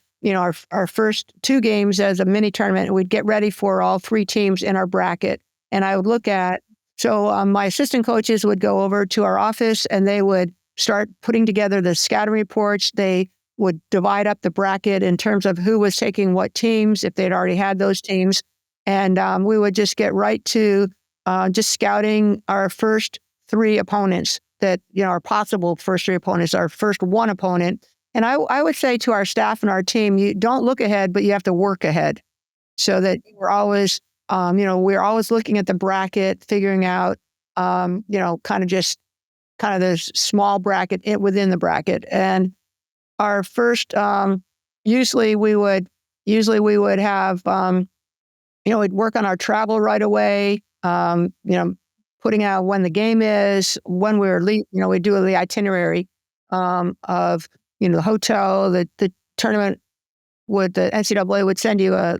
first 2 games as a mini tournament, and we'd get ready for all 3 teams in our bracket. And I would look at, my assistant coaches would go over to our office, and they would start putting together the scouting reports. They would divide up the bracket in terms of who was taking what teams, if they'd already had those teams. And we would just get right to just scouting our first 3 opponents that, our possible first 3 opponents, our first 1 opponent. And I would say to our staff and our team, you don't look ahead, but you have to work ahead, so that we're always We're always looking at the bracket, figuring out, kind of the small bracket within the bracket. And our first, usually we would have, we'd work on our travel right away, putting out when the game is, when we're leaving, we do the itinerary of, the hotel, the tournament the NCAA would send you a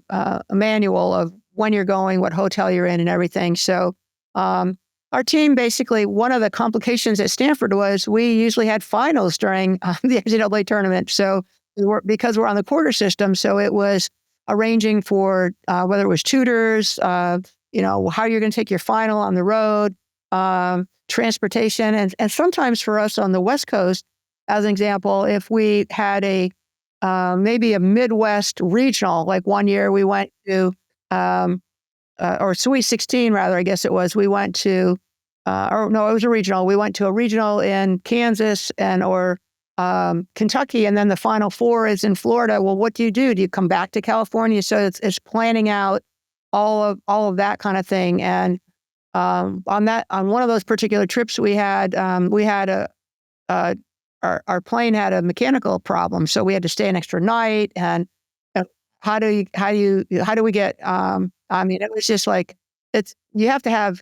manual of when you're going, what hotel you're in and everything. So our team, basically, one of the complications at Stanford was we usually had finals during the NCAA tournament. So because we're on the quarter system, so it was arranging for whether it was tutors, how you're going to take your final on the road, transportation. And sometimes for us on the West Coast, as an example, if we had maybe a Midwest regional, like one year we went to, or Sweet 16 rather, I guess it was, we went to, it was a regional. We went to a regional in Kansas or Kentucky, and then the Final Four is in Florida. Well, what do? Do you come back to California? So it's planning out all of that kind of thing. And on one of those particular trips we had our plane had a mechanical problem, so we had to stay an extra night. And how do we get? It was just like you have to have.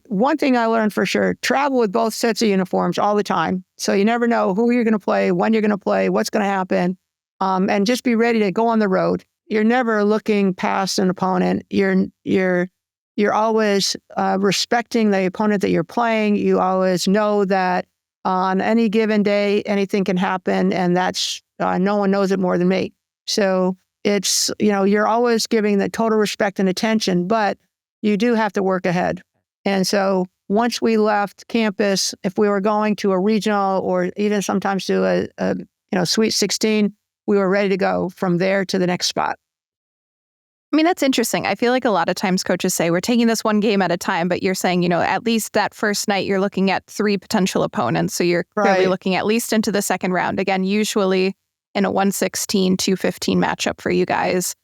One thing I learned for sure: travel with both sets of uniforms all the time, so you never know who you're going to play, when you're going to play, what's going to happen, and just be ready to go on the road. You're never looking past an opponent. You're always respecting the opponent that you're playing. You always know that on any given day, anything can happen, and that's no one knows it more than me. So it's, you're always giving the total respect and attention, but you do have to work ahead. And so once we left campus, if we were going to a regional or even sometimes to a Sweet 16, we were ready to go from there to the next spot. I mean, that's interesting. I feel like a lot of times coaches say we're taking this one game at a time, but you're saying, at least that first night you're looking at 3 potential opponents. So you're clearly looking at least into the second round. Again, usually in a 116, 215 matchup for you guys.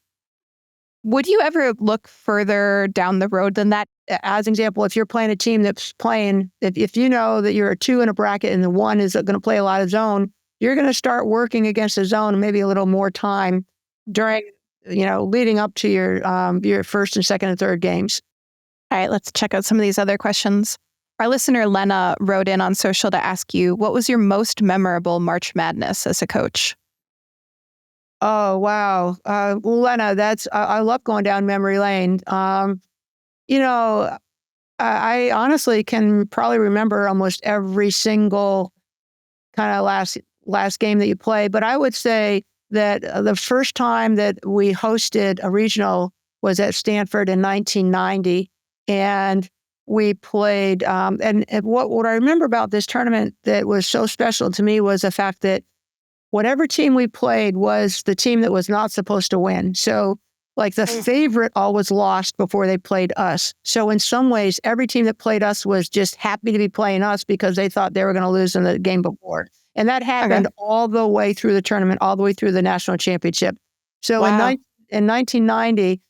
Would you ever look further down the road than that? As an example, if you're playing a team that's playing, if you know that you're a 2 in a bracket and the 1 is going to play a lot of zone, you're going to start working against the zone maybe a little more time during, leading up to your first and second and third games. All right, let's check out some of these other questions. Our listener, Lena, wrote in on social to ask you, what was your most memorable March Madness as a coach? Oh, wow. Lena, I love going down memory lane. I honestly can probably remember almost every single kind of last game that you play. But I would say that the first time that we hosted a regional was at Stanford in 1990. And we played, and what I remember about this tournament that was so special to me was the fact that whatever team we played was the team that was not supposed to win. So like the favorite always lost before they played us. So in some ways, every team that played us was just happy to be playing us because they thought they were going to lose in the game before. And that happened all the way through the tournament, all the way through the national championship. So in 1990,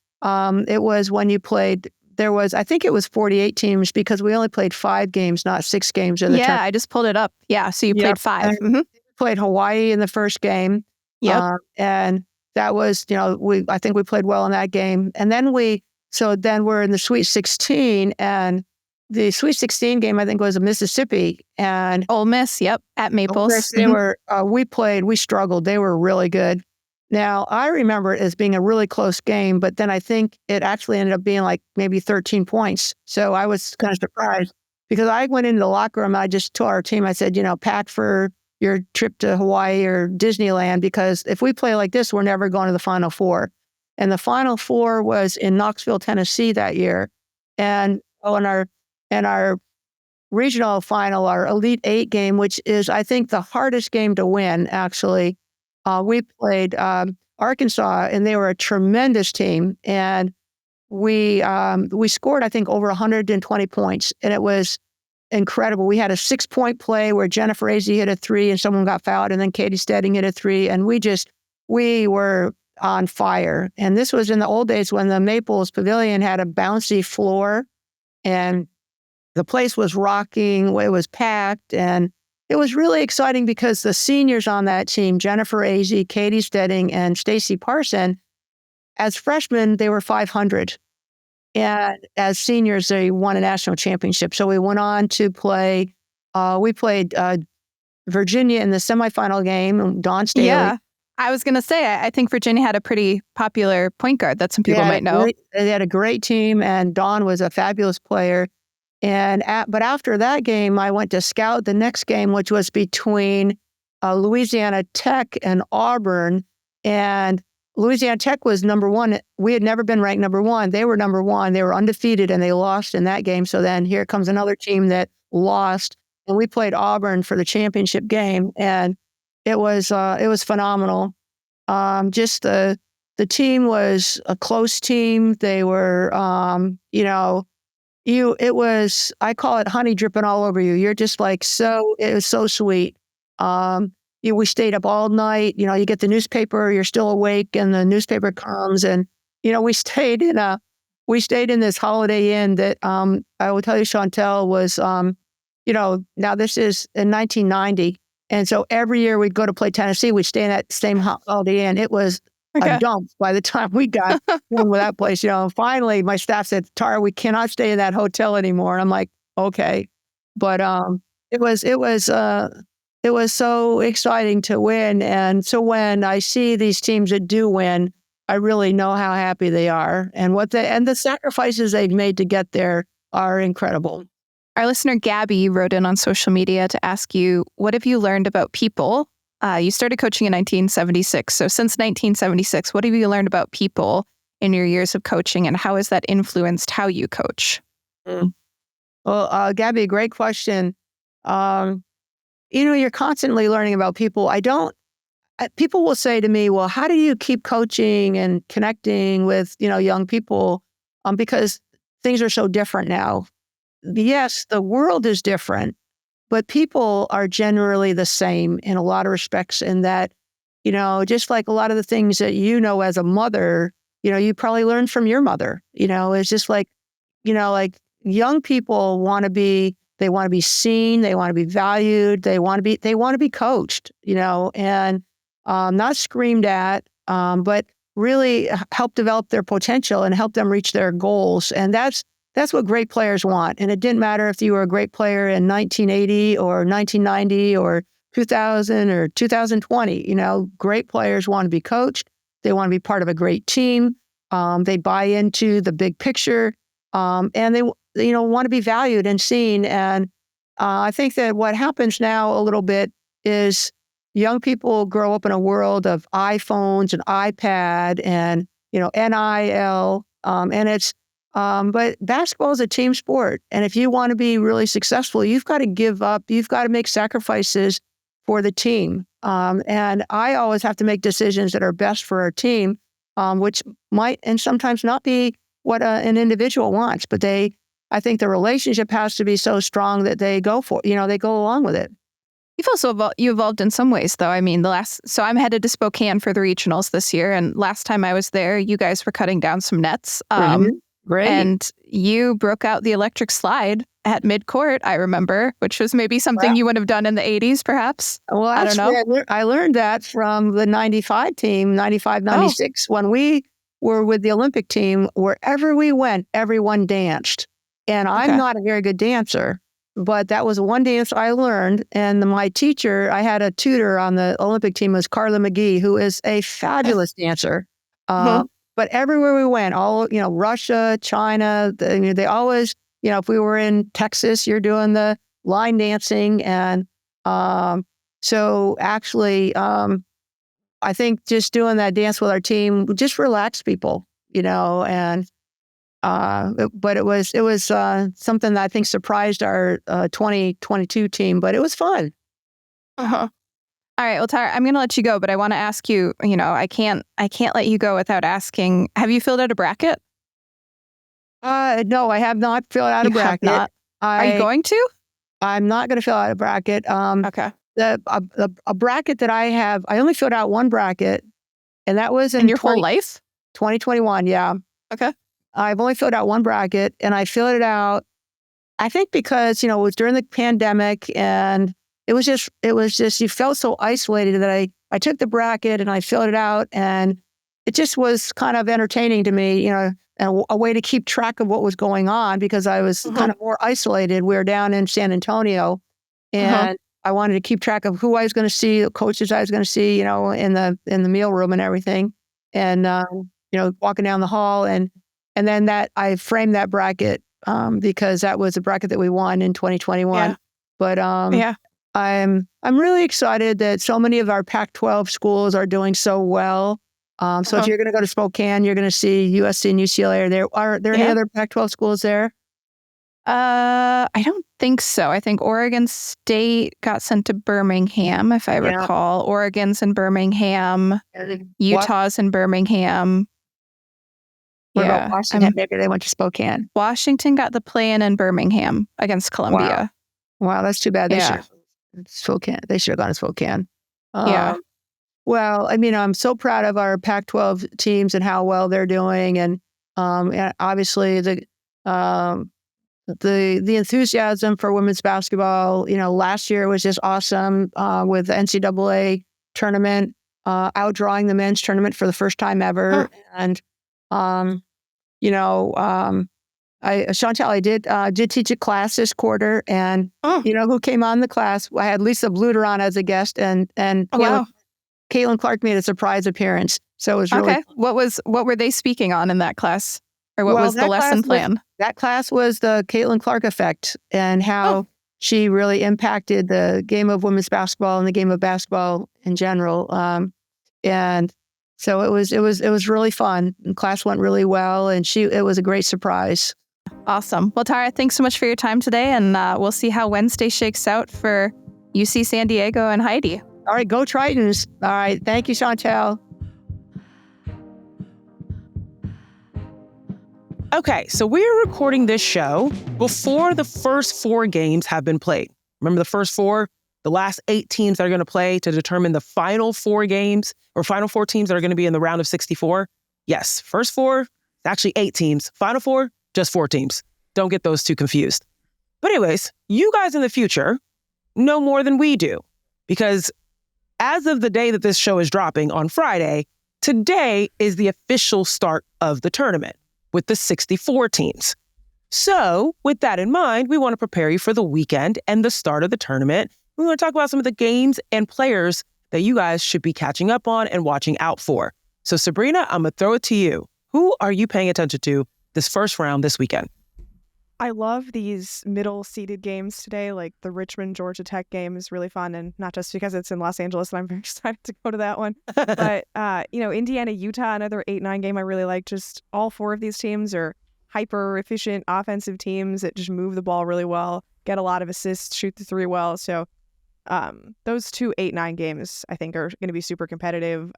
it was when you played, I think it was 48 teams because we only played 5 games, not 6 games in the tournament. Yeah, I just pulled it up. Yeah, so you played 5. Mm-hmm. Played Hawaii in the first game. Yep. And that was, I think we played well in that game. And then then we're in the Sweet 16, and the Sweet 16 game, I think, was Mississippi and Ole Miss. Yep. At Maples. They were, we struggled. They were really good. Now, I remember it as being a really close game, but then I think it actually ended up being like maybe 13 points. So I was kind of surprised because I went into the locker room and I just told our team, I said, pack for your trip to Hawaii or Disneyland, because if we play like this, we're never going to the Final Four. And the Final Four was in Knoxville, Tennessee that year. And in our regional final, our Elite 8 game, which is, I think, the hardest game to win, actually, we played Arkansas, and they were a tremendous team. And we scored, I think, over 120 points, and it was incredible. We had a 6-point play where Jennifer Azzi hit a 3 and someone got fouled, and then Katie Stedding hit a 3. And we were on fire. And this was in the old days when the Maples Pavilion had a bouncy floor and the place was rocking, it was packed, and it was really exciting because the seniors on that team, Jennifer Azzi, Katie Stedding, and Stacy Parson, as freshmen, they were 500. And as seniors, they won a national championship. So we went on to play, we played Virginia in the semifinal game, Dawn Staley. Yeah. I was going to say, I think Virginia had a pretty popular point guard that some people might know. They had a great team, and Dawn was a fabulous player. But after that game, I went to scout the next game, which was between Louisiana Tech and Auburn. And Louisiana Tech was number one. We had never been ranked number one. They were number one. They were undefeated, and they lost in that game. So then here comes another team that lost, and we played Auburn for the championship game, and it was phenomenal. Just the team was a close team. They were, I call it honey dripping all over you. You're just like, it was so sweet. We stayed up all night. You get the newspaper, you're still awake, and the newspaper comes, and, we stayed in this Holiday Inn that, I will tell you, Chantel, was, now this is in 1990. And so every year we'd go to play Tennessee, we'd stay in that same Holiday Inn. It was a dump by the time we got done with that place. Finally, my staff said, Tara, we cannot stay in that hotel anymore. And I'm like, okay. But it was so exciting to win. And so when I see these teams that do win, I really know how happy they are. And the sacrifices they've made to get there are incredible. Our listener, Gabby, wrote in on social media to ask you, what have you learned about people? You started coaching in 1976. So since 1976, what have you learned about people in your years of coaching, and how has that influenced how you coach? Well, Gabby, great question. You're constantly learning about people. People will say to me, well, how do you keep coaching and connecting with, young people? Because things are so different now. Yes, the world is different, but people are generally the same in a lot of respects, in that, just like a lot of the things that as a mother, you probably learned from your mother. It's just like, like young people want to be seen, they want to be valued, they want to be coached, and not screamed at, but really help develop their potential and help them reach their goals. And that's what great players want. And it didn't matter if you were a great player in 1980 or 1990 or 2000 or 2020. Great players want to be coached. They want to be part of a great team. They buy into the big picture, and they want to be valued and seen. And I think that what happens now a little bit is young people grow up in a world of iPhones and iPad and NIL, and it's. But basketball is a team sport. And if you want to be really successful, you've got to give up. You've got to make sacrifices for the team. And I always have to make decisions that are best for our team, which might and sometimes not be what an individual wants. But I think the relationship has to be so strong that they go along with it. You've also evolved in some ways, though. I mean, so I'm headed to Spokane for the regionals this year. And last time I was there, you guys were cutting down some nets. Great. And you broke out the electric slide at midcourt, I remember, which was maybe something you would have done in the 80s, perhaps. Well, I don't know. I learned that from the 95 team, 95, 96. When we were with the Olympic team, wherever we went, everyone danced. And I'm not a very good dancer, but that was one dance I learned. And my teacher, I had a tutor on the Olympic team, was Carla McGee, who is a fabulous dancer. But everywhere we went, Russia, China, they always, if we were in Texas, you're doing the line dancing. And so actually, I think just doing that dance with our team just relaxed people, and but it was something that I think surprised our 2022 team, but it was fun. All right, well, Tara, I'm going to let you go, but I want to ask you, I can't let you go without asking, have you filled out a bracket? No, I have not filled out a bracket. Not? Are you going to? I'm not going to fill out a bracket. Okay. A bracket that I have, I only filled out one bracket, And that was in your whole life? 2021, yeah. Okay. I've only filled out one bracket, and I filled it out, I think because, it was during the pandemic, and it was just, you felt so isolated that I took the bracket and I filled it out, and it just was kind of entertaining to me, and a way to keep track of what was going on because I was kind of more isolated. We were down in San Antonio, and I wanted to keep track of who I was going to see, the coaches I was going to see, in the meal room and everything, and walking down the hall, and then that I framed that bracket because that was a bracket that we won in 2021. Yeah. But I'm really excited that so many of our Pac-12 schools are doing so well. So if you're going to go to Spokane, you're going to see USC and UCLA. Are there any other Pac-12 schools there? I don't think so. I think Oregon State got sent to Birmingham, if I recall. Oregon's in Birmingham. Utah's in Birmingham. What about Washington? Maybe they went to Spokane. Washington got the play-in in Birmingham against Columbia. Wow, that's too bad. They should have gone to Spokane. Well, I'm so proud of our Pac-12 teams and how well they're doing, and obviously the enthusiasm for women's basketball. Last year was just awesome with the NCAA tournament outdrawing the men's tournament for the first time ever, and Chantel, I did teach a class this quarter, and who came on the class? I had Lisa Bluter on as a guest, and Caitlin Clark made a surprise appearance. So it was really fun. What were they speaking on in that class, or what was the lesson plan? That class was the Caitlin Clark effect and how she really impacted the game of women's basketball and the game of basketball in general. And so it was really fun. The class went really well, and it was a great surprise. Awesome. Well, Tara, thanks so much for your time today, and we'll see how Wednesday shakes out for UC San Diego and Heidi. All right, go Tritons. All right, thank you, Chantel. Okay, so we're recording this show before the first 4 games have been played. Remember the first 4? The last 8 teams that are going to play to determine the final 4 games or final 4 teams that are going to be in the round of 64. Yes, first 4, actually 8 teams. Final 4, just 4 teams. Don't get those two confused. But anyways, you guys in the future know more than we do, because as of the day that this show is dropping on Friday, today is the official start of the tournament with the 64 teams. So with that in mind, we want to prepare you for the weekend and the start of the tournament. We want to talk about some of the games and players that you guys should be catching up on and watching out for. So Sabreena, I'm going to throw it to you. Who are you paying attention to this first round this weekend? I love these middle-seeded games today, like the Richmond-Georgia Tech game is really fun, and not just because it's in Los Angeles, and I'm very excited to go to that one. But, Indiana-Utah, another 8-9 game I really like. Just all 4 of these teams are hyper-efficient offensive teams that just move the ball really well, get a lot of assists, shoot the 3 well. So those 2 8-9 games, I think, are going to be super competitive.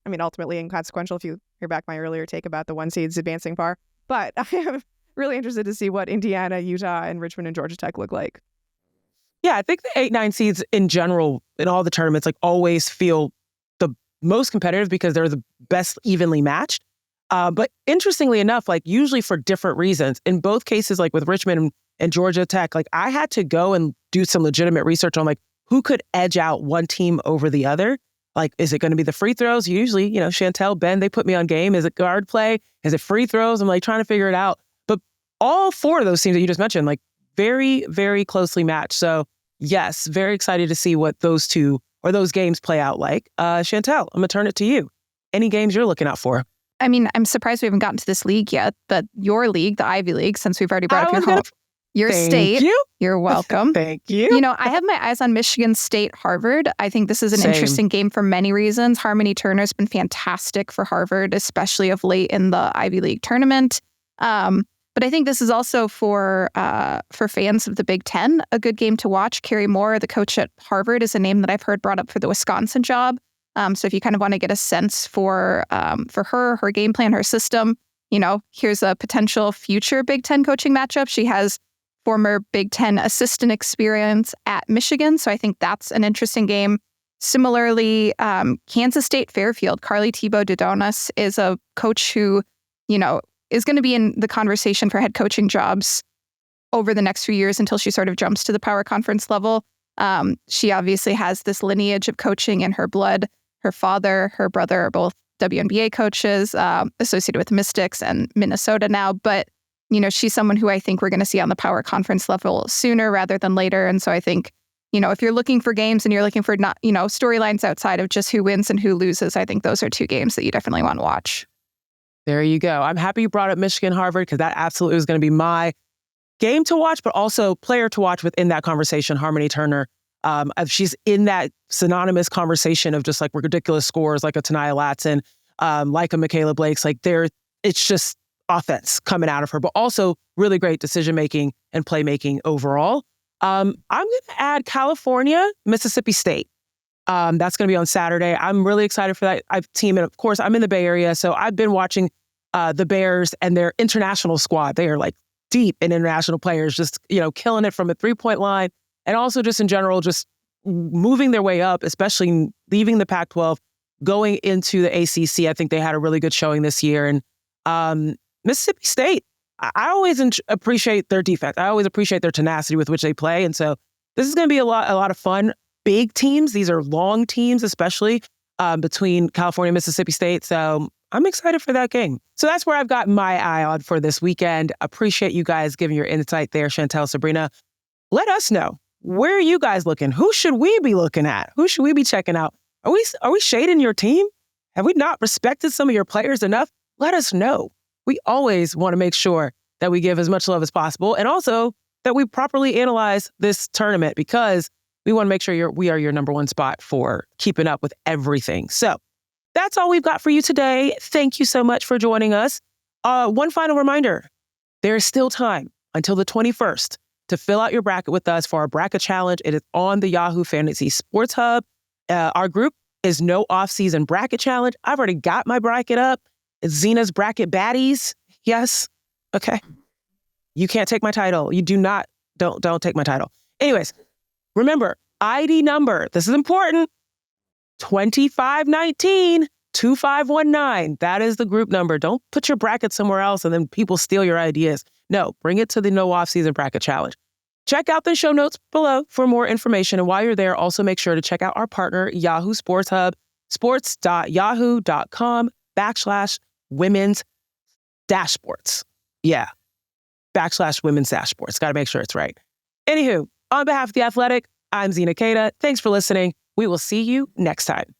Ultimately inconsequential if you hear back my earlier take about the 1 seeds advancing far. But I am really interested to see what Indiana, Utah, and Richmond and Georgia Tech look like. Yeah, I think the 8-9 seeds in general in all the tournaments always feel the most competitive because they're the best evenly matched. But interestingly enough, usually for different reasons. In both cases, with Richmond and Georgia Tech, I had to go and do some legitimate research on who could edge out one team over the other. Is it going to be the free throws? Usually, Chantel, Ben, they put me on game. Is it guard play? Is it free throws? I'm trying to figure it out. But all 4 of those teams that you just mentioned, very, very closely matched. So yes, very excited to see what those 2 or those games play out like. Chantel, I'm going to turn it to you. Any games you're looking out for? I'm surprised we haven't gotten to this league yet, but your league, the Ivy League, since we've already brought up your state. You're welcome. Thank you. I have my eyes on Michigan State, Harvard. I think this is an interesting game for many reasons. Harmony Turner's been fantastic for Harvard, especially of late in the Ivy League tournament. But I think this is also for fans of the Big Ten, a good game to watch. Carrie Moore, the coach at Harvard, is a name that I've heard brought up for the Wisconsin job. So if you kind of want to get a sense for her game plan, her system, here's a potential future Big Ten coaching matchup. She has former Big Ten assistant experience at Michigan. So I think that's an interesting game. Similarly, Kansas State Fairfield, Carly Thibault-Dudonis is a coach who, is going to be in the conversation for head coaching jobs over the next few years until she sort of jumps to the power conference level. She obviously has this lineage of coaching in her blood. Her father, her brother are both WNBA coaches associated with Mystics and Minnesota now. But, she's someone who I think we're going to see on the power conference level sooner rather than later. And so I think, if you're looking for games and you're looking for not, storylines outside of just who wins and who loses, I think those are two games that you definitely want to watch. There you go. I'm happy you brought up Michigan, Harvard, because that absolutely was going to be my game to watch, but also player to watch within that conversation, Harmony Turner. She's in that synonymous conversation of just like ridiculous scores, like a Tanaya Latson, like a Michaela Blake's, it's just offense coming out of her, but also really great decision-making and playmaking overall. I'm going to add California, Mississippi State. That's going to be on Saturday. I'm really excited for that team. And of course, I'm in the Bay Area, so I've been watching the Bears and their international squad. They are deep in international players, just, killing it from a three-point line. And also just in general, just moving their way up, especially leaving the Pac-12, going into the ACC. I think they had a really good showing this year. And Mississippi State, I always appreciate their defense. I always appreciate their tenacity with which they play. And so this is going to be a lot of fun. Big teams. These are long teams, especially between California and Mississippi State. So I'm excited for that game. So that's where I've got my eye on for this weekend. Appreciate you guys giving your insight there, Chantel, Sabreena. Let us know. Where are you guys looking? Who should we be looking at? Who should we be checking out? Are we shading your team? Have we not respected some of your players enough? Let us know. We always want to make sure that we give as much love as possible, and also that we properly analyze this tournament, because we want to make sure we are your number one spot for keeping up with everything. So that's all we've got for you today. Thank you so much for joining us. One final reminder, there is still time until the 21st to fill out your bracket with us for our bracket challenge. It is on the Yahoo Fantasy Sports Hub. Our group is No Off-Season Bracket Challenge. I've already got my bracket up. It's Zena's Bracket Baddies. Yes. Okay. You can't take my title. You don't take my title. Anyways, remember, ID number, this is important, 2519-2519. That is the group number. Don't put your bracket somewhere else and then people steal your ideas. No, bring it to the No Off-Season Bracket Challenge. Check out the show notes below for more information. And while you're there, also make sure to check out our partner, Yahoo Sports Hub, sports.yahoo.com/women's-sports. Yeah, /women's-sports. Got to make sure it's right. Anywho, on behalf of The Athletic, I'm Zena Cada. Thanks for listening. We will see you next time.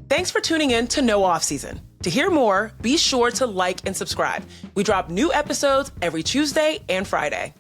Thanks for tuning in to No Off Season. To hear more, be sure to like and subscribe. We drop new episodes every Tuesday and Friday.